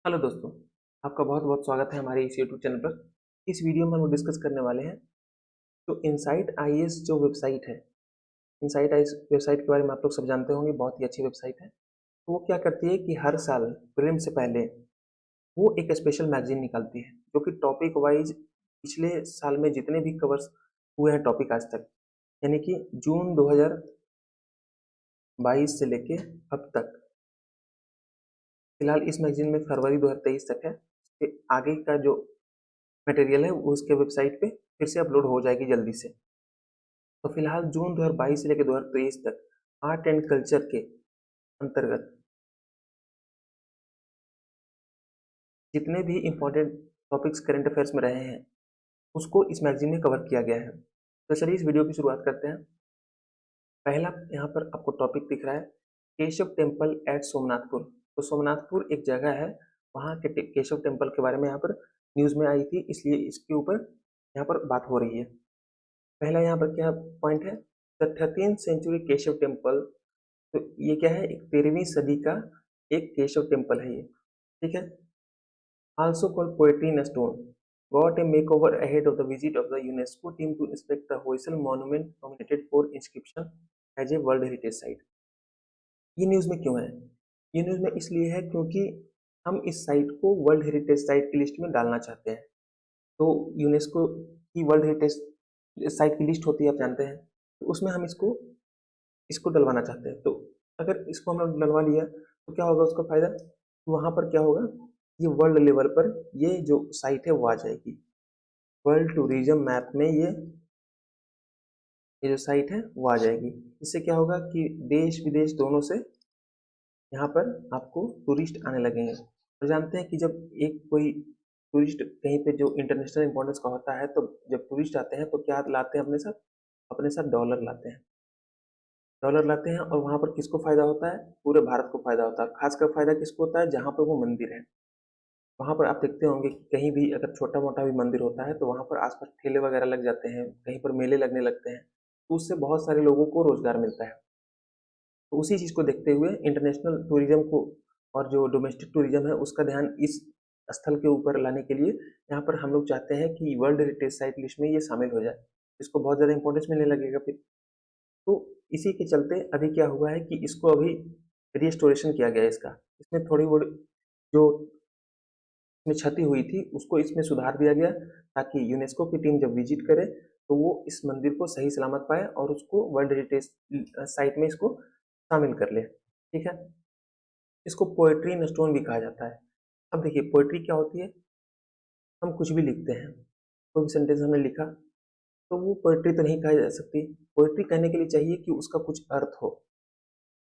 Hello दोस्तों, आपका बहुत बहुत स्वागत है हमारे इस यूट्यूब चैनल पर। इस वीडियो में हम डिस्कस करने वाले हैं जो इनसाइट आईएएस जो वेबसाइट है। इनसाइट आईएएस वेबसाइट के बारे में आप लोग सब जानते होंगे, बहुत ही अच्छी वेबसाइट है। तो वो क्या करती है कि हर साल प्रीलिम से पहले वो एक स्पेशल मैगजीन निकालती है जो कि टॉपिक वाइज पिछले साल में जितने भी कवर्स हुए हैं टॉपिक आज तक, यानी कि जून 2022 से लेके अब तक। फिलहाल इस मैगजीन में फरवरी 2023 तक है। इसके आगे का जो मटेरियल है वो उसके वेबसाइट पे फिर से अपलोड हो जाएगी जल्दी से। तो फिलहाल जून 2022 से लेकर 2023 तक आर्ट एंड कल्चर के अंतर्गत जितने भी इम्पोर्टेंट टॉपिक्स करंट अफेयर्स में रहे हैं उसको इस मैगजीन में कवर किया गया है। तो चलिए इस वीडियो की शुरुआत करते हैं। पहला यहाँ पर आपको टॉपिक दिख रहा है, केशव टेम्पल एट सोमनाथपुर। तो सोमनाथपुर एक जगह है, वहाँ के केशव टेम्पल के बारे में यहाँ पर न्यूज़ में आई थी, इसलिए इसके ऊपर यहाँ पर बात हो रही है। पहला यहाँ पर क्या पॉइंट है, the 13th century Keshav temple. तो ये क्या है, एक 13वीं सदी का एक केशव टेम्पल है ये, ठीक है। Also called poetry in stone, got a makeover ahead of the visit of the UNESCO team to inspect the Hoysal monument nominated for inscription as a World Heritage Site। ये न्यूज़ में क्यों है? ये news में इसलिए है क्योंकि हम इस साइट को वर्ल्ड हेरिटेज साइट की लिस्ट में डालना चाहते हैं। तो यूनेस्को की वर्ल्ड हेरिटेज साइट की लिस्ट होती है, आप जानते हैं, तो उसमें हम इसको इसको डलवाना चाहते हैं। तो अगर इसको हम लोग डलवा लिया तो क्या होगा उसका फायदा, वहां पर क्या होगा, ये वर्ल्ड लेवल पर ये जो साइट है वो आ जाएगी वर्ल्ड टूरिज्म मैप में। ये जो साइट है वो आ जाएगी। इससे क्या होगा कि देश विदेश दोनों से यहाँ पर आपको टूरिस्ट आने लगेंगे। और जानते हैं कि जब एक कोई टूरिस्ट कहीं पे जो इंटरनेशनल इंपॉर्टेंस का होता है, तो जब टूरिस्ट आते हैं तो क्या लाते हैं अपने साथ? अपने साथ डॉलर लाते हैं। डॉलर लाते हैं और वहां पर किसको फायदा होता है? पूरे भारत को फायदा होता है। खासकर फायदा किसको होता है? जहां पर वो मंदिर है, वहां पर आप देखते होंगे कि कहीं भी अगर छोटा मोटा भी मंदिर होता है तो वहां पर आसपास ठेले वगैरह लग जाते हैं, कहीं पर मेले लगने लगते हैं, तो उससे बहुत सारे लोगों को रोजगार मिलता है। तो उसी चीज को देखते हुए इंटरनेशनल टूरिज्म को और जो डोमेस्टिक टूरिज्म है उसका ध्यान इस स्थल के ऊपर लाने के लिए यहाँ पर हम लोग चाहते हैं कि वर्ल्ड हेरिटेज साइट लिस्ट में ये शामिल हो जाए। इसको बहुत ज़्यादा इंपॉर्टेंस मिलने लगेगा फिर। तो इसी के चलते अभी क्या हुआ है कि इसको अभी रिस्टोरेशन किया गया है इसका। इसमें थोड़ी बहुत जो इसमें क्षति हुई थी उसको इसमें सुधार दिया गया, ताकि यूनेस्को की टीम जब विजिट करे तो वो इस मंदिर को सही सलामत पाए और उसको वर्ल्ड हेरिटेज साइट में इसको शामिल कर ले, ठीक है। इसको पोएट्री इन स्टोन भी कहा जाता है। अब देखिए पोएट्री क्या होती है, हम कुछ भी लिखते हैं, कोई भी सेंटेंस हमने लिखा तो वो पोएट्री तो नहीं कहा जा सकती। पोएट्री कहने के लिए चाहिए कि उसका कुछ अर्थ हो,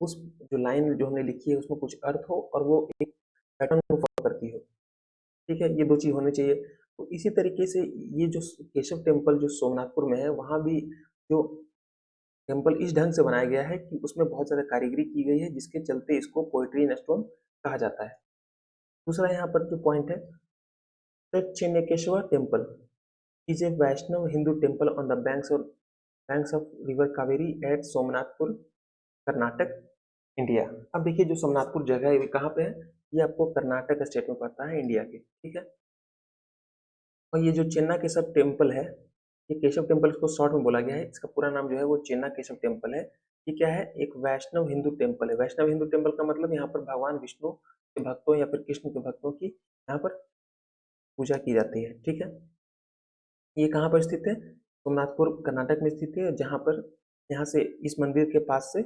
उस जो लाइन जो हमने लिखी है उसमें कुछ अर्थ हो और वो एक पैटर्न को फॉलो करती हो, ठीक है। ये दो चीज होनी चाहिए। तो इसी तरीके से ये जो केशव टेम्पल जो सोमनाथपुर में है, वहां भी जो टेम्पल इस ढंग से बनाया गया है कि उसमें बहुत ज्यादा कारीगरी की गई है, जिसके चलते इसको पोएट्री इन स्टोन कहा जाता है। दूसरा यहाँ पर जो पॉइंट है, the Chennakeshava temple is a Vaishnav Hindu temple on the banks of river Kaveri at Somnathpur, Karnataka, India. अब देखिए जो सोमनाथपुर जगह है ये कहाँ पे है? ये आपको कर्नाटक स्टेट में पड़ता है, इंडिया के, ठीक है। और ये जो चेन्ना केशव टेम्पल है, ये केशव टेम्पल इसको शॉर्ट में बोला गया है, इसका पूरा नाम जो है वो चेन्ना केशव टेम्पल है। ये क्या है? एक वैष्णव हिंदू टेम्पल है। वैष्णव हिंदू टेम्पल का मतलब यहाँ पर भगवान विष्णु के भक्तों या फिर कृष्ण के भक्तों की यहाँ पर पूजा की जाती है, ठीक है। ये कहाँ पर स्थित है? सोमनाथपुर कर्नाटक में स्थित है, जहाँ पर यहाँ से इस मंदिर के पास से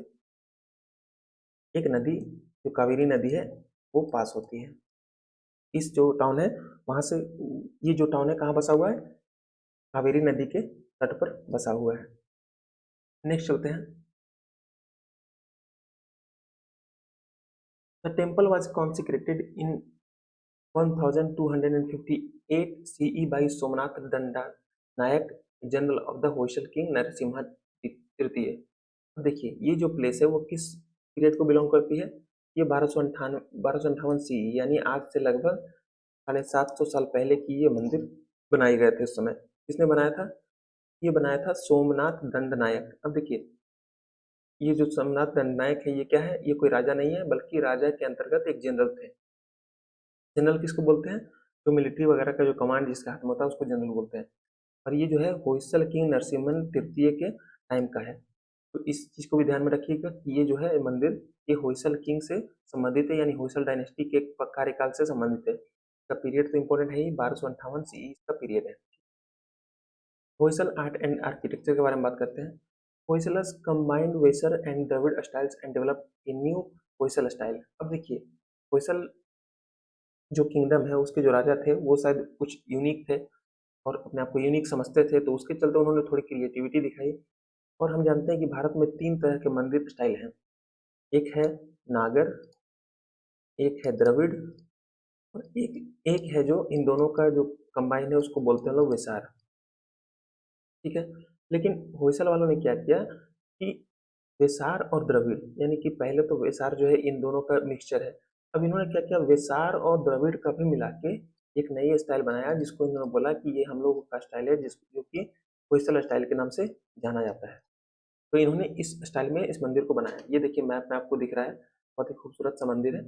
एक नदी जो कावेरी नदी है वो पास होती है। इस जो टाउन है वहां से, ये जो टाउन है कहाँ बसा हुआ है? कावेरी नदी के तट पर बसा हुआ है। नेक्स्ट चलते हैं। The temple was consecrated in 1258 CE by Somanatha Danda Nayaka, general of the Hoysala king Narasimha तृतीय। अब देखिए ये जो प्लेस है वो किस पीरियड को बिलोंग करती है? ये 1258 CE, यानी आज से लगभग 750 साल पहले की ये मंदिर बनाए गए थे उस समय। किसने बनाया था? ये बनाया था सोमनाथ दंडनायक। अब देखिए ये जो सोमनाथ दंडनायक है ये क्या है? ये कोई राजा नहीं है बल्कि राजा के अंतर्गत एक जनरल थे। जनरल किसको बोलते हैं? जो मिलिट्री वगैरह का जो कमांड जिसके हाथ में होता है उसको जनरल बोलते हैं। और ये जो है होयसल किंग नरसिम्हन तृतीय के टाइम का है। तो इस चीज को भी ध्यान में रखिएगा कि ये जो है मंदिर ये होयसल किंग से संबंधित है, यानी होयसल डायनेस्टी के कार्यकाल से संबंधित है। इसका पीरियड तो इंपॉर्टेंट है ही, 1258 सीई इसका पीरियड है। होयसल आर्ट एंड आर्किटेक्चर के बारे में बात करते हैं। Hoysalas combined Vesara and Dravida styles and develop a new Hoysala style. अब देखिए होयसल जो किंगडम है उसके जो राजा थे वो शायद कुछ यूनिक थे और अपने आप को यूनिक समझते थे, तो उसके चलते उन्होंने थोड़ी क्रिएटिविटी दिखाई। और हम जानते हैं कि भारत में 3 तरह के मंदिर स्टाइल हैं। एक है नागर, एक है द्रविड़ और एक एक है जो इन दोनों का जो कंबाइन है उसको बोलते हैं लोग वेसार। ठीक है। लेकिन होयसल वालों ने क्या किया कि वेसार और द्रविड़, यानी कि पहले तो वेसार जो है इन दोनों का मिक्सचर है। अब इन्होंने क्या किया, वेसार और द्रविड़ का भी मिला के एक नई स्टाइल बनाया जिसको इन्होंने बोला कि ये हम लोगों का स्टाइल है, जो कि होयसल स्टाइल के नाम से जाना जाता है। तो इन्होंने इस स्टाइल में इस मंदिर को बनाया। ये देखिए मैप में आपको दिख रहा है, बहुत ही खूबसूरत सा मंदिर है।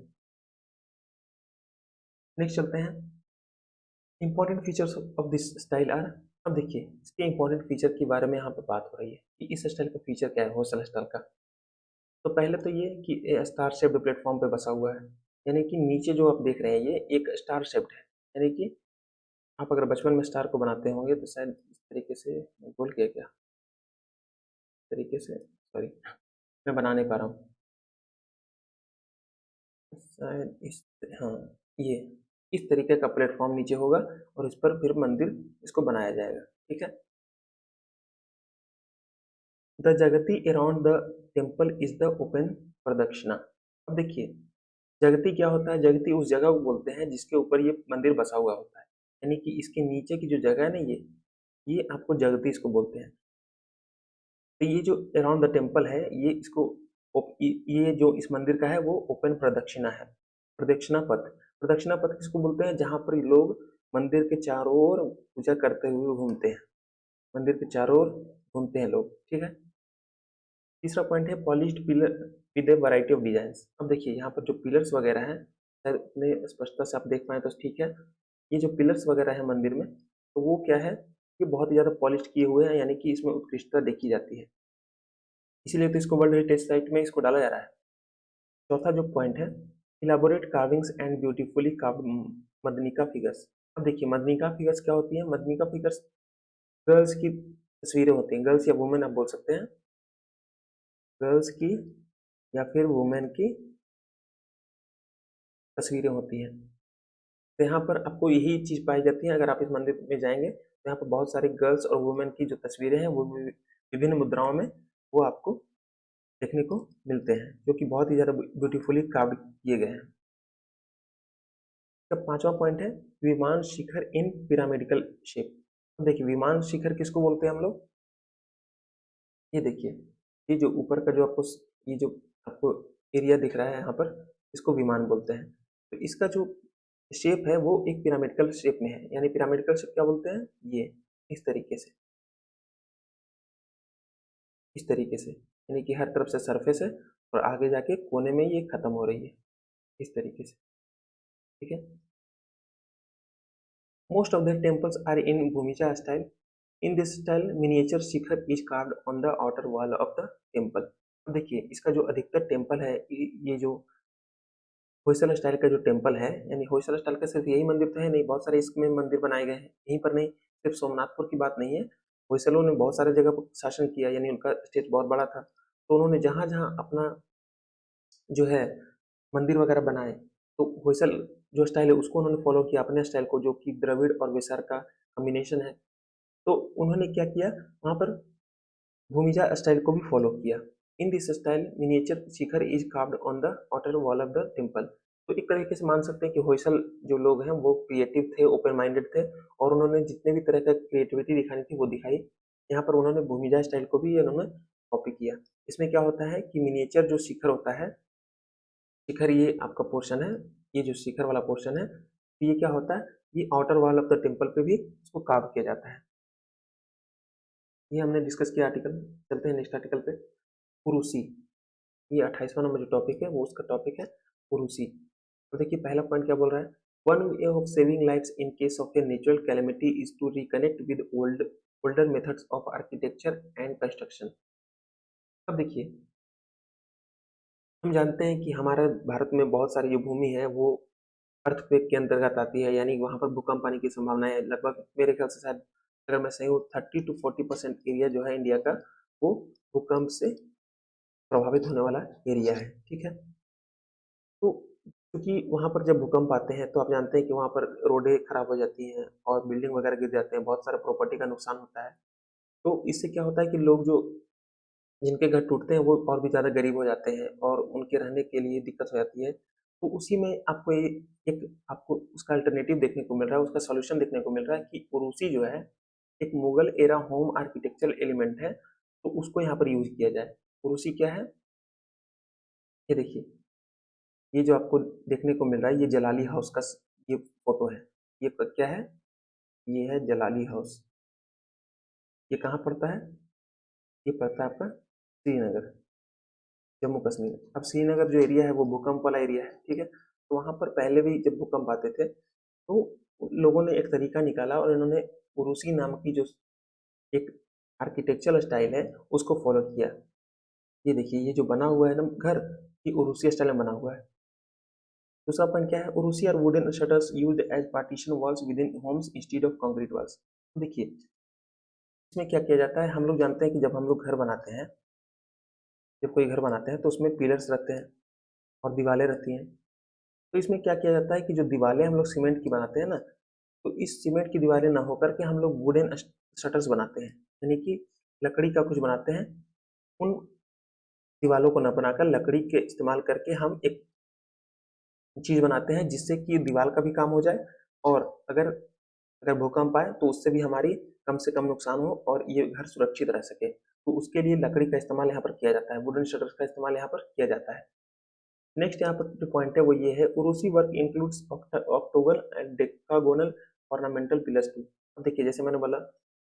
नेक्स्ट चलते हैं, important features of this style are. अब देखिए इसके इंपॉर्टेंट फीचर के बारे में यहाँ पर बात हो रही है कि इस स्टाइल का फीचर क्या है होयसल स्टाइल का। तो पहले तो ये कि स्टार शेप्ड प्लेटफॉर्म पे बसा हुआ है, यानी कि नीचे जो आप देख रहे हैं ये एक स्टार शेप्ड है। यानी कि आप अगर बचपन में स्टार को बनाते होंगे तो शायद इस तरीके से, भूल गया क्या, इस तरीके से, सॉरी मैं बना नहीं पा रहा हूँ शायद इस, हाँ ये इस तरीके का प्लेटफॉर्म नीचे होगा और इस पर फिर मंदिर इसको बनाया जाएगा। ठीक है। द जगती around the temple is the open प्रदक्षिणा। अब देखिए जगती क्या होता है, जगती उस जगह को बोलते हैं जिसके ऊपर ये मंदिर बसा हुआ होता है। यानी कि इसके नीचे की जो जगह है ना ये आपको जगती इसको बोलते हैं। तो ये जो अराउंड द टेम्पल है ये इसको ये जो इस मंदिर का है वो ओपन प्रदक्षिणा है। प्रदक्षिणा पथ, प्रदक्षिणा पथ किसको बोलते हैं, जहां पर लोग मंदिर के चारों ओर पूजा करते हुए घूमते हैं, मंदिर के चारों ओर घूमते हैं लोग। ठीक है। तीसरा पॉइंट है polished pillar with A variety of designs. अब देखिए यहाँ पर जो पिलर्स वगैरह हैं शायद उतने स्पष्टता से आप देख पाए तो ठीक है। ये जो पिलर्स वगैरह है मंदिर में तो वो क्या है, ये बहुत ही ज़्यादा पॉलिश किए हुए हैं, यानी कि इसमें उत्कृष्टता देखी जाती है, इसीलिए तो इसको वर्ल्ड हेरिटेज साइट में इसको डाला जा रहा है। चौथा जो पॉइंट है elaborate carvings and beautifully carved Madanika figures. अब देखिए मदनिका फिगर्स क्या होती है, मदनिका फिगर्स गर्ल्स की तस्वीरें होती हैं, गर्ल्स या वुमेन आप बोल सकते हैं, गर्ल्स की या फिर वुमेन की तस्वीरें होती हैं। तो यहाँ पर आपको यही चीज़ पाई जाती है, अगर आप इस मंदिर में जाएंगे तो यहाँ पर बहुत सारी गर्ल्स और वुमेन की जो तस्वीरें हैं वो विभिन्न मुद्राओं में वो आपको देखने को मिलते हैं, जो कि बहुत ही ज़्यादा ब्यूटीफुली कार्व किए गए हैं। इसका पांचवा पॉइंट है विमान शिखर इन पिरामिडिकल शेप। देखिए विमान शिखर किसको बोलते हैं हम लोग, ये देखिए ये जो ऊपर का जो आपको ये जो आपको एरिया दिख रहा है यहाँ पर इसको विमान बोलते हैं। तो इसका जो शेप है वो एक पिरामिडल शेप में है, यानी पिरामिडल शेप क्या बोलते हैं, ये इस तरीके से, इस तरीके से, यानी कि हर तरफ से सरफेस है और आगे जाके कोने में ये खत्म हो रही है इस तरीके से। ठीक है। Most of the temples are in Bhumija style. In this style miniature shikhara is carved on the outer wall of the temple. अब देखिए इसका जो अधिकतर टेम्पल है ये जो होयसल स्टाइल का जो टेम्पल है, यानी होयसल स्टाइल का सिर्फ यही मंदिर तो है नहीं, बहुत सारे इसमें मंदिर बनाए गए हैं, यहीं पर नहीं, सिर्फ सोमनाथपुर की बात नहीं है। होयसलों ने बहुत सारे जगह पर शासन किया, यानी उनका स्टेट बहुत बड़ा था, तो उन्होंने जहाँ जहाँ अपना जो है मंदिर वगैरह बनाए तो होयसल जो स्टाइल है उसको उन्होंने फॉलो किया अपने स्टाइल को, जो कि द्रविड़ और वेसर का कॉम्बिनेशन है। तो उन्होंने क्या किया वहाँ पर भूमिजा स्टाइल को भी फॉलो किया। इन this style miniature shikhara is carved on the outer wall of the temple. तो एक तरीके से मान सकते हैं कि होयसल जो लोग हैं वो क्रिएटिव थे, ओपन माइंडेड थे और उन्होंने जितने भी तरह का क्रिएटिविटी दिखानी थी वो दिखाई। यहाँ पर उन्होंने भूमिजा स्टाइल को भी उन्होंने कॉपी किया। इसमें क्या होता है कि मिनिएचर जो शिखर होता है, शिखर ये आपका पोर्शन है, ये जो शिखर वाला पोर्शन है तो ये क्या होता है, ये outer wall of the temple पे भी इसको कार्व किया जाता है। ये हमने डिस्कस किया आर्टिकल। चलते हैं नेक्स्ट आर्टिकल पे, पुरुषी। ये 28वां नंबर जो टॉपिक है वो उसका टॉपिक है पुरुषी। तो देखिए पहला पॉइंट क्या बोल रहा है, One way of saving lives in case of a natural calamity is to reconnect with older methods of architecture and construction. अब देखिए, हम जानते हैं कि हमारा भारत में बहुत सारी जो भूमि है वो अर्थक्वेक के अंतर्गत आती है, यानी वहाँ पर भूकंप आने की संभावना है। लगभग मेरे ख्याल से शायद अगर मैं सही हूँ 30 to 40% एरिया जो है इंडिया का वो भूकंप से प्रभावित होने वाला एरिया है। ठीक है, तो क्योंकि वहाँ पर जब भूकंप आते हैं तो आप जानते हैं कि वहाँ पर रोडें खराब हो जाती हैं और बिल्डिंग वगैरह गिर जाते हैं, बहुत सारा प्रॉपर्टी का नुकसान होता है। तो इससे क्या होता है कि लोग जो जिनके घर टूटते हैं वो और भी ज़्यादा गरीब हो जाते हैं और उनके रहने के लिए दिक्कत हो जाती है। तो उसी में आपको एक आपको उसका अल्टरनेटिव देखने को मिल रहा है, उसका सॉल्यूशन देखने को मिल रहा है कि उरूसी जो है एक Mughal era home architectural element है, तो उसको यहाँ पर यूज किया जाए। उरूसी क्या है, ये देखिए, ये जो आपको देखने को मिल रहा है ये जलाली हाउस का ये फोटो है। ये क्या है, ये है जलाली हाउस। ये कहाँ पड़ता है, ये पड़ता है आपका श्रीनगर, जम्मू कश्मीर। अब श्रीनगर जो एरिया है वो भूकंप वाला एरिया है। ठीक है, तो वहाँ पर पहले भी जब भूकंप आते थे तो लोगों ने एक तरीका निकाला और इन्होंने उरूसी नाम की जो एक आर्किटेक्चरल स्टाइल है उसको फॉलो किया। ये देखिए, ये जो बना हुआ है ना घर, ये उरूसी स्टाइल में बना हुआ है। दूसरा पॉइंट क्या है, उरूसी और wooden shutters used as partition walls within homes instead of concrete walls. देखिए, इसमें क्या किया जाता है, हम लोग जानते हैं कि जब हम लोग घर बनाते हैं, जब कोई घर बनाते हैं तो उसमें पिलर्स रखते हैं और दीवारें रहती हैं। तो इसमें क्या किया जाता है कि जो दीवारें हम लोग सीमेंट की बनाते हैं ना, तो इस सीमेंट की दीवारें ना होकर के हम लोग वुडन शटर्स बनाते हैं, यानी कि लकड़ी का कुछ बनाते हैं। उन दीवारों को न बनाकर लकड़ी के इस्तेमाल करके हम एक चीज़ बनाते हैं जिससे कि दीवार का भी काम हो जाए और अगर अगर भूकंप आए तो उससे भी हमारी कम से कम नुकसान हो और ये घर सुरक्षित रह सके। तो उसके लिए लकड़ी का इस्तेमाल यहाँ पर किया जाता है, वुडन शटर्स का इस्तेमाल यहाँ पर किया जाता है। नेक्स्ट यहाँ पर जो पॉइंट है वो ये है, urusi work includes octagonal and decagonal ornamental pillars too. अब देखिए, जैसे मैंने बोला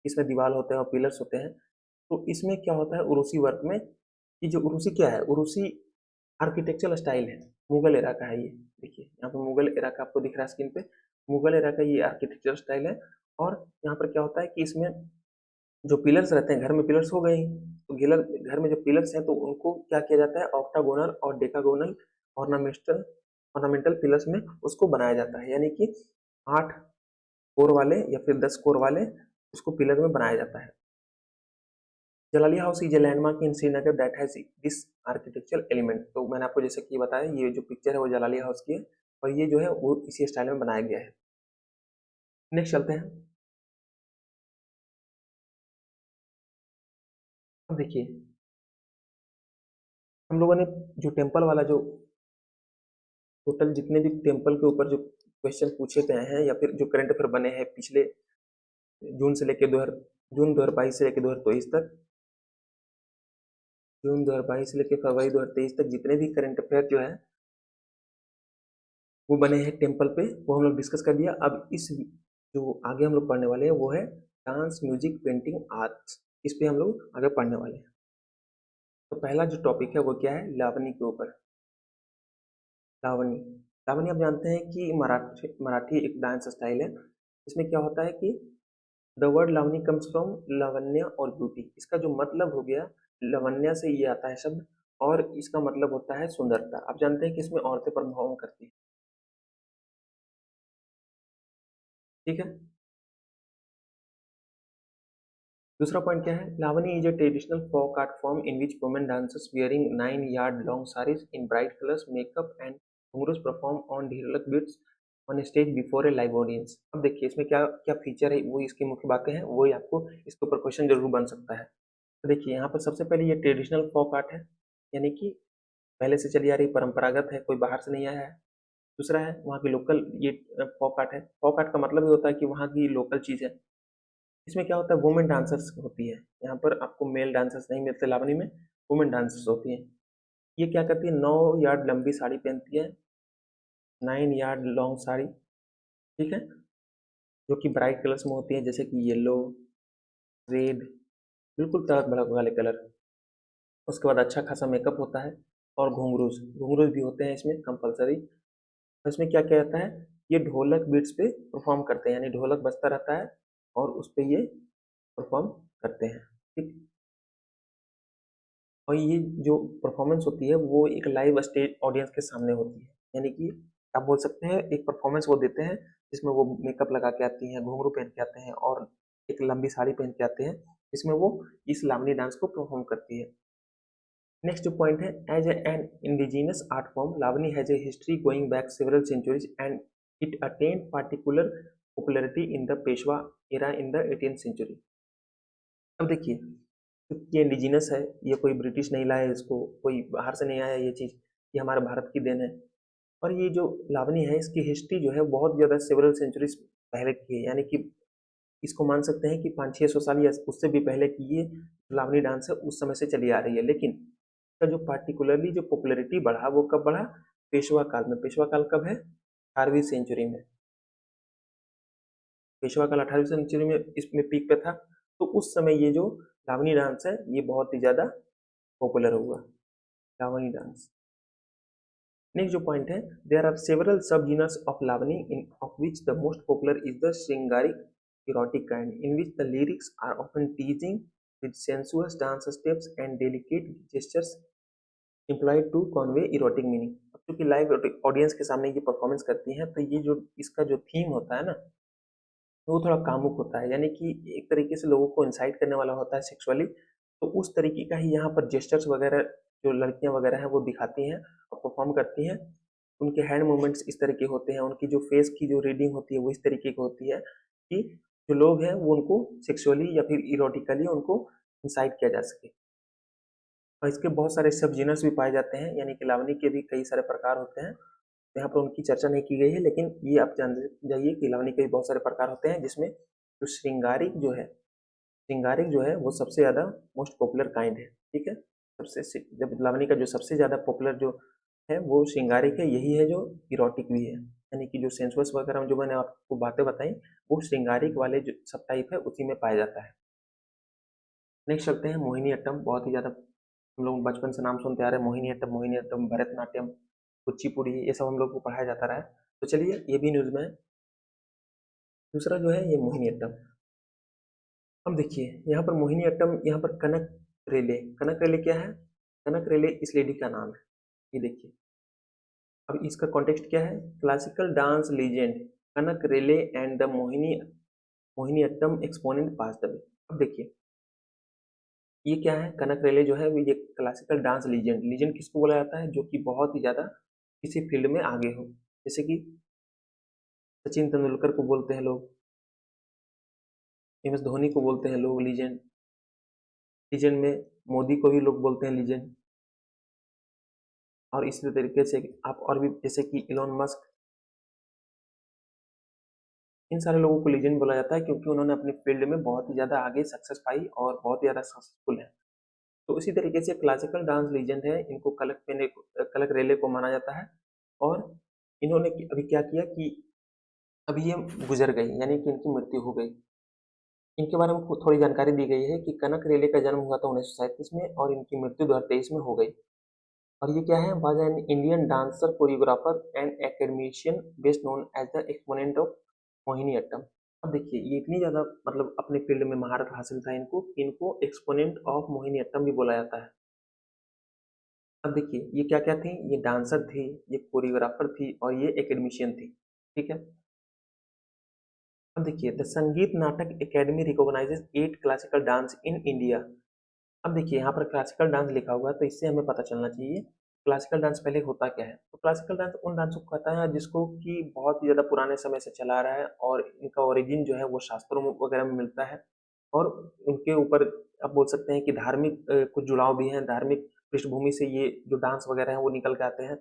इसमें दीवार होते हैं और पिलर्स होते हैं, तो इसमें क्या होता है उरूसी वर्क में, ये जो उरूसी क्या है, उरूसी आर्किटेक्चरल स्टाइल है, मुगल एरा का है। ये देखिए यहाँ पे मुगल एरा का आपको दिख रहा है स्क्रीन पे, मुगल एरा का ये आर्किटेक्चरल स्टाइल है। और यहाँ पर क्या होता है कि इसमें जो पिलर्स रहते हैं, घर में पिलर्स हो गए ही, तो घर में जो पिलर्स हैं तो उनको क्या किया जाता है, ऑक्टागोनल और डेकागोनल ऑर्नामेंटल ऑर्नामेंटल पिलर्स में उसको बनाया जाता है, यानी कि 8 कोर वाले या फिर 10 कोर वाले उसको पिलर में बनाया जाता है। Jalali house is a landmark in Srinagar that has this architectural element. तो मैंने आपको जैसे कि बताया, ये जो पिक्चर है वो जलाली हाउस की है और ये जो है वो इसी स्टाइल में बनाया गया है। नेक्स्ट चलते हैं। अब देखिए, हम लोगों ने जो टेम्पल वाला जो टोटल जितने भी टेम्पल के ऊपर जो क्वेश्चन पूछे गए हैं या फिर जो करंट अफेयर बने हैं पिछले जून से लेकर जून 2022 से लेकर 2023 तक, जून 2022 से लेकर फरवरी 2023 तक जितने भी करंट अफेयर जो है वो बने हैं टेम्पल पे, वो हम लोग डिस्कस कर दिया। अब इस जो आगे हम लोग पढ़ने वाले हैं वो है डांस, म्यूजिक, पेंटिंग, आर्ट्स। इस पे हम लोग आगे पढ़ने वाले हैं। तो पहला जो टॉपिक है वो क्या है, लावनी के ऊपर। लावनी, लावनी आप जानते हैं कि मराठी मराठी एक डांस स्टाइल है। इसमें क्या होता है कि the word Lavani comes from Lavanya और ब्यूटी। इसका जो मतलब हो गया, लावण्य से ये आता है शब्द और इसका मतलब होता है सुंदरता। आप जानते हैं कि इसमें औरतें परफॉर्म करती हैं। ठीक है, दूसरा पॉइंट क्या है, Lavani is a traditional folk art form in which women dancers wearing 9 yard long saris in bright colours makeup and ghungroos perform on dholak beats on stage before a live audience. अब देखिए इसमें क्या क्या फीचर है, वो इसकी मुख्य बातें हैं, वो ही आपको इसके ऊपर क्वेश्चन जरूर बन सकता है। तो देखिए यहाँ पर सबसे पहले ये ट्रेडिशनल फोक आर्ट है, यानी कि पहले से चली आ रही परंपरागत है, कोई बाहर से नहीं आया है। दूसरा है वहाँ की लोकल ये फोक आर्ट है। फोक आर्ट का मतलब ये होता है कि वहाँ की लोकल चीज़ है। इसमें क्या होता है, वुमेन डांसर्स होती है। यहाँ पर आपको मेल डांसर्स नहीं मिलते लावनी में, वुमेन डांसर्स होती हैं। ये क्या करती है, 9 यार्ड लंबी साड़ी पहनती है, 9 यार्ड लॉन्ग साड़ी। ठीक है, जो कि ब्राइट कलर्स में होती है, जैसे कि येलो, रेड, बिल्कुल तड़क भड़क वाले कलर। उसके बाद अच्छा खासा मेकअप होता है और घुंघरूज घुंघरूज भी होते हैं इसमें कंपलसरी। इसमें क्या किया जाता है ये ढोलक बीट्स पे परफॉर्म करते हैं, यानी ढोलक बजता रहता है और उस पे ये परफॉर्म करते हैं, ठीक। और ये जो परफॉर्मेंस होती है वो एक लाइव स्टेज ऑडियंस के सामने होती है, यानी कि आप बोल सकते हैं एक परफॉर्मेंस वो देते हैं जिसमें वो मेकअप लगा के आती हैं, घुंघरू पहन के आते हैं और एक लंबी साड़ी पहन के आते हैं, जिसमें वो इस लावनी डांस को परफॉर्म करती है। नेक्स्ट जो पॉइंट है, as an indigenous art form Lavani has a history going back several centuries and it attained particular popularity in the Peshwa era in the 18th century. अब देखिए, ये इंडिजिनस है, ये कोई ब्रिटिश नहीं लाया इसको, कोई बाहर से नहीं आया ये चीज़, ये हमारे भारत की देन है। और ये जो लावनी है इसकी हिस्ट्री जो है बहुत ज़्यादा सेवरल सेंचुरीज पहले की है, यानी कि इसको मान सकते हैं कि 500-600 साल या उससे भी पहले की ये लावनी डांस है उस समय से चली आ रही है। लेकिन इसका जो पार्टिकुलरली जो पॉपुलैरिटी बढ़ा वो कब बढ़ा? पेशवा काल में। पेशवा काल कब है? 18वीं सेंचुरी में। पेशवा काल 18वीं सेंचुरी में इसमें पीक पे था, तो उस समय ये जो लावनी डांस है ये बहुत ही ज़्यादा पॉपुलर हुआ, लावनी डांस। नेक्स्ट जो पॉइंट है, there are several sub genres of Lavani in of which the most popular is the Shringarik erotic kind in which the lyrics are often teasing with sensuous dance steps and delicate gestures employed to convey erotic meaning। अब चूंकि live audience के सामने ये performance करती हैं तो ये जो इसका जो थीम होता है ना वो थोड़ा कामुक होता है, यानी कि एक तरीके से लोगों को इंसाइट करने वाला होता है सेक्सुअली। तो उस तरीके का ही यहाँ पर जेस्चर्स वगैरह जो लड़कियां वगैरह हैं वो दिखाती हैं और परफॉर्म करती हैं। उनके हैंड मूवमेंट्स इस तरीके होते हैं, उनकी जो फेस की जो रीडिंग होती है वो इस तरीके की होती है कि जो लोग हैं वो उनको सेक्सुअली या फिर इरोटिकली उनको इंसाइट किया जा सके। और इसके बहुत सारे सब जीनस भी पाए जाते हैं, यानी कि लावनी के भी कई सारे प्रकार होते हैं, यहाँ पर उनकी चर्चा नहीं की गई है, लेकिन ये आप जान जाइए कि लावनी के भी बहुत सारे प्रकार होते हैं, जिसमें जो श्रृंगारिक जो है वो सबसे ज़्यादा मोस्ट पॉपुलर काइंड है, ठीक है। सबसे जब लावनी का जो सबसे ज़्यादा पॉपुलर जो है वो श्रृंगारिक है, यही है जो इरोटिक भी है, यानी कि जो सेंसुअस वगैरह जो मैंने आपको बातें बताई वो श्रृंगारिक वाले जो सब टाइप है उसी में पाया जाता है। नेक्स्ट चलते हैं मोहिनी अट्टम। बहुत ही ज़्यादा हम लोग बचपन से नाम सुनते आ रहे हैं मोहिनी अट्टम, भरतनाट्यम, कुचिपुड़ी, ये सब हम लोग को पढ़ाया जाता रहा है। तो चलिए ये भी न्यूज़ में है। दूसरा जो है ये मोहिनी अट्टम। अब देखिए यहाँ पर मोहिनी अट्टम, यहाँ पर कनक रेले क्या है? कनक रेले इस लेडी का नाम है, ये देखिए। अब इसका कॉन्टेक्स्ट क्या है? Classical dance legend Kanak Rele and the Mohiniyattam exponent passed away. अब देखिए ये क्या है? कनक रेले जो है ये क्लासिकल डांस लीजेंड। लीजेंड किसको बोला जाता है? जो कि बहुत ही ज़्यादा किसी फील्ड में आगे हो, जैसे कि सचिन तेंदुलकर को बोलते हैं लोग, एम एस धोनी को बोलते हैं लोग लीजेंड। लीजेंड में मोदी को भी लोग बोलते हैं लीजेंड। और इसी तरीके से आप और भी जैसे कि इलॉन मस्क, इन सारे लोगों को लीजेंड बोला जाता है क्योंकि उन्होंने अपनी फील्ड में बहुत ही ज़्यादा आगे सक्सेस पाई और बहुत ही ज़्यादा सक्सेसफुल है। तो इसी तरीके से क्लासिकल डांस लीजेंड है, इनको कलक रेले को माना जाता है। और इन्होंने अभी क्या किया कि अभी ये गुजर गई, यानी कि इनकी मृत्यु हो गई। इनके बारे में थोड़ी जानकारी दी गई है कि कनक रेले का जन्म हुआ था 1937 में और इनकी मृत्यु 2023 में हो गई। और ये क्या है? Was an Indian dancer, choreographer and academician best known as the exponent of Mohiniyattam. अब देखिए ये इतनी ज़्यादा मतलब अपने फील्ड में महारत हासिल था इनको, इनको एक्सपोनेंट ऑफ मोहिनी अट्टम भी बोला जाता है। अब देखिए ये क्या क्या थी? ये डांसर थी, ये कोरियोग्राफर थी और ये एकेडमिशियन थी, ठीक है। अब देखिए द संगीत नाटक एकेडमी रिकॉग्नाइजेज 8 क्लासिकल डांस इन इंडिया। अब देखिए यहाँ पर क्लासिकल डांस लिखा हुआ है तो इससे हमें पता चलना चाहिए क्लासिकल डांस पहले होता क्या है। तो क्लासिकल डांस उन डांसों को कहता है जिसको कि बहुत ही ज़्यादा पुराने समय से चला आ रहा है और इनका ओरिजिन जो है वो शास्त्रों वगैरह में मिलता है। और उनके ऊपर आप बोल सकते हैं कि धार्मिक कुछ जुड़ाव भी हैं, धार्मिक पृष्ठभूमि से ये जो डांस वगैरह हैं वो निकल के आते हैं,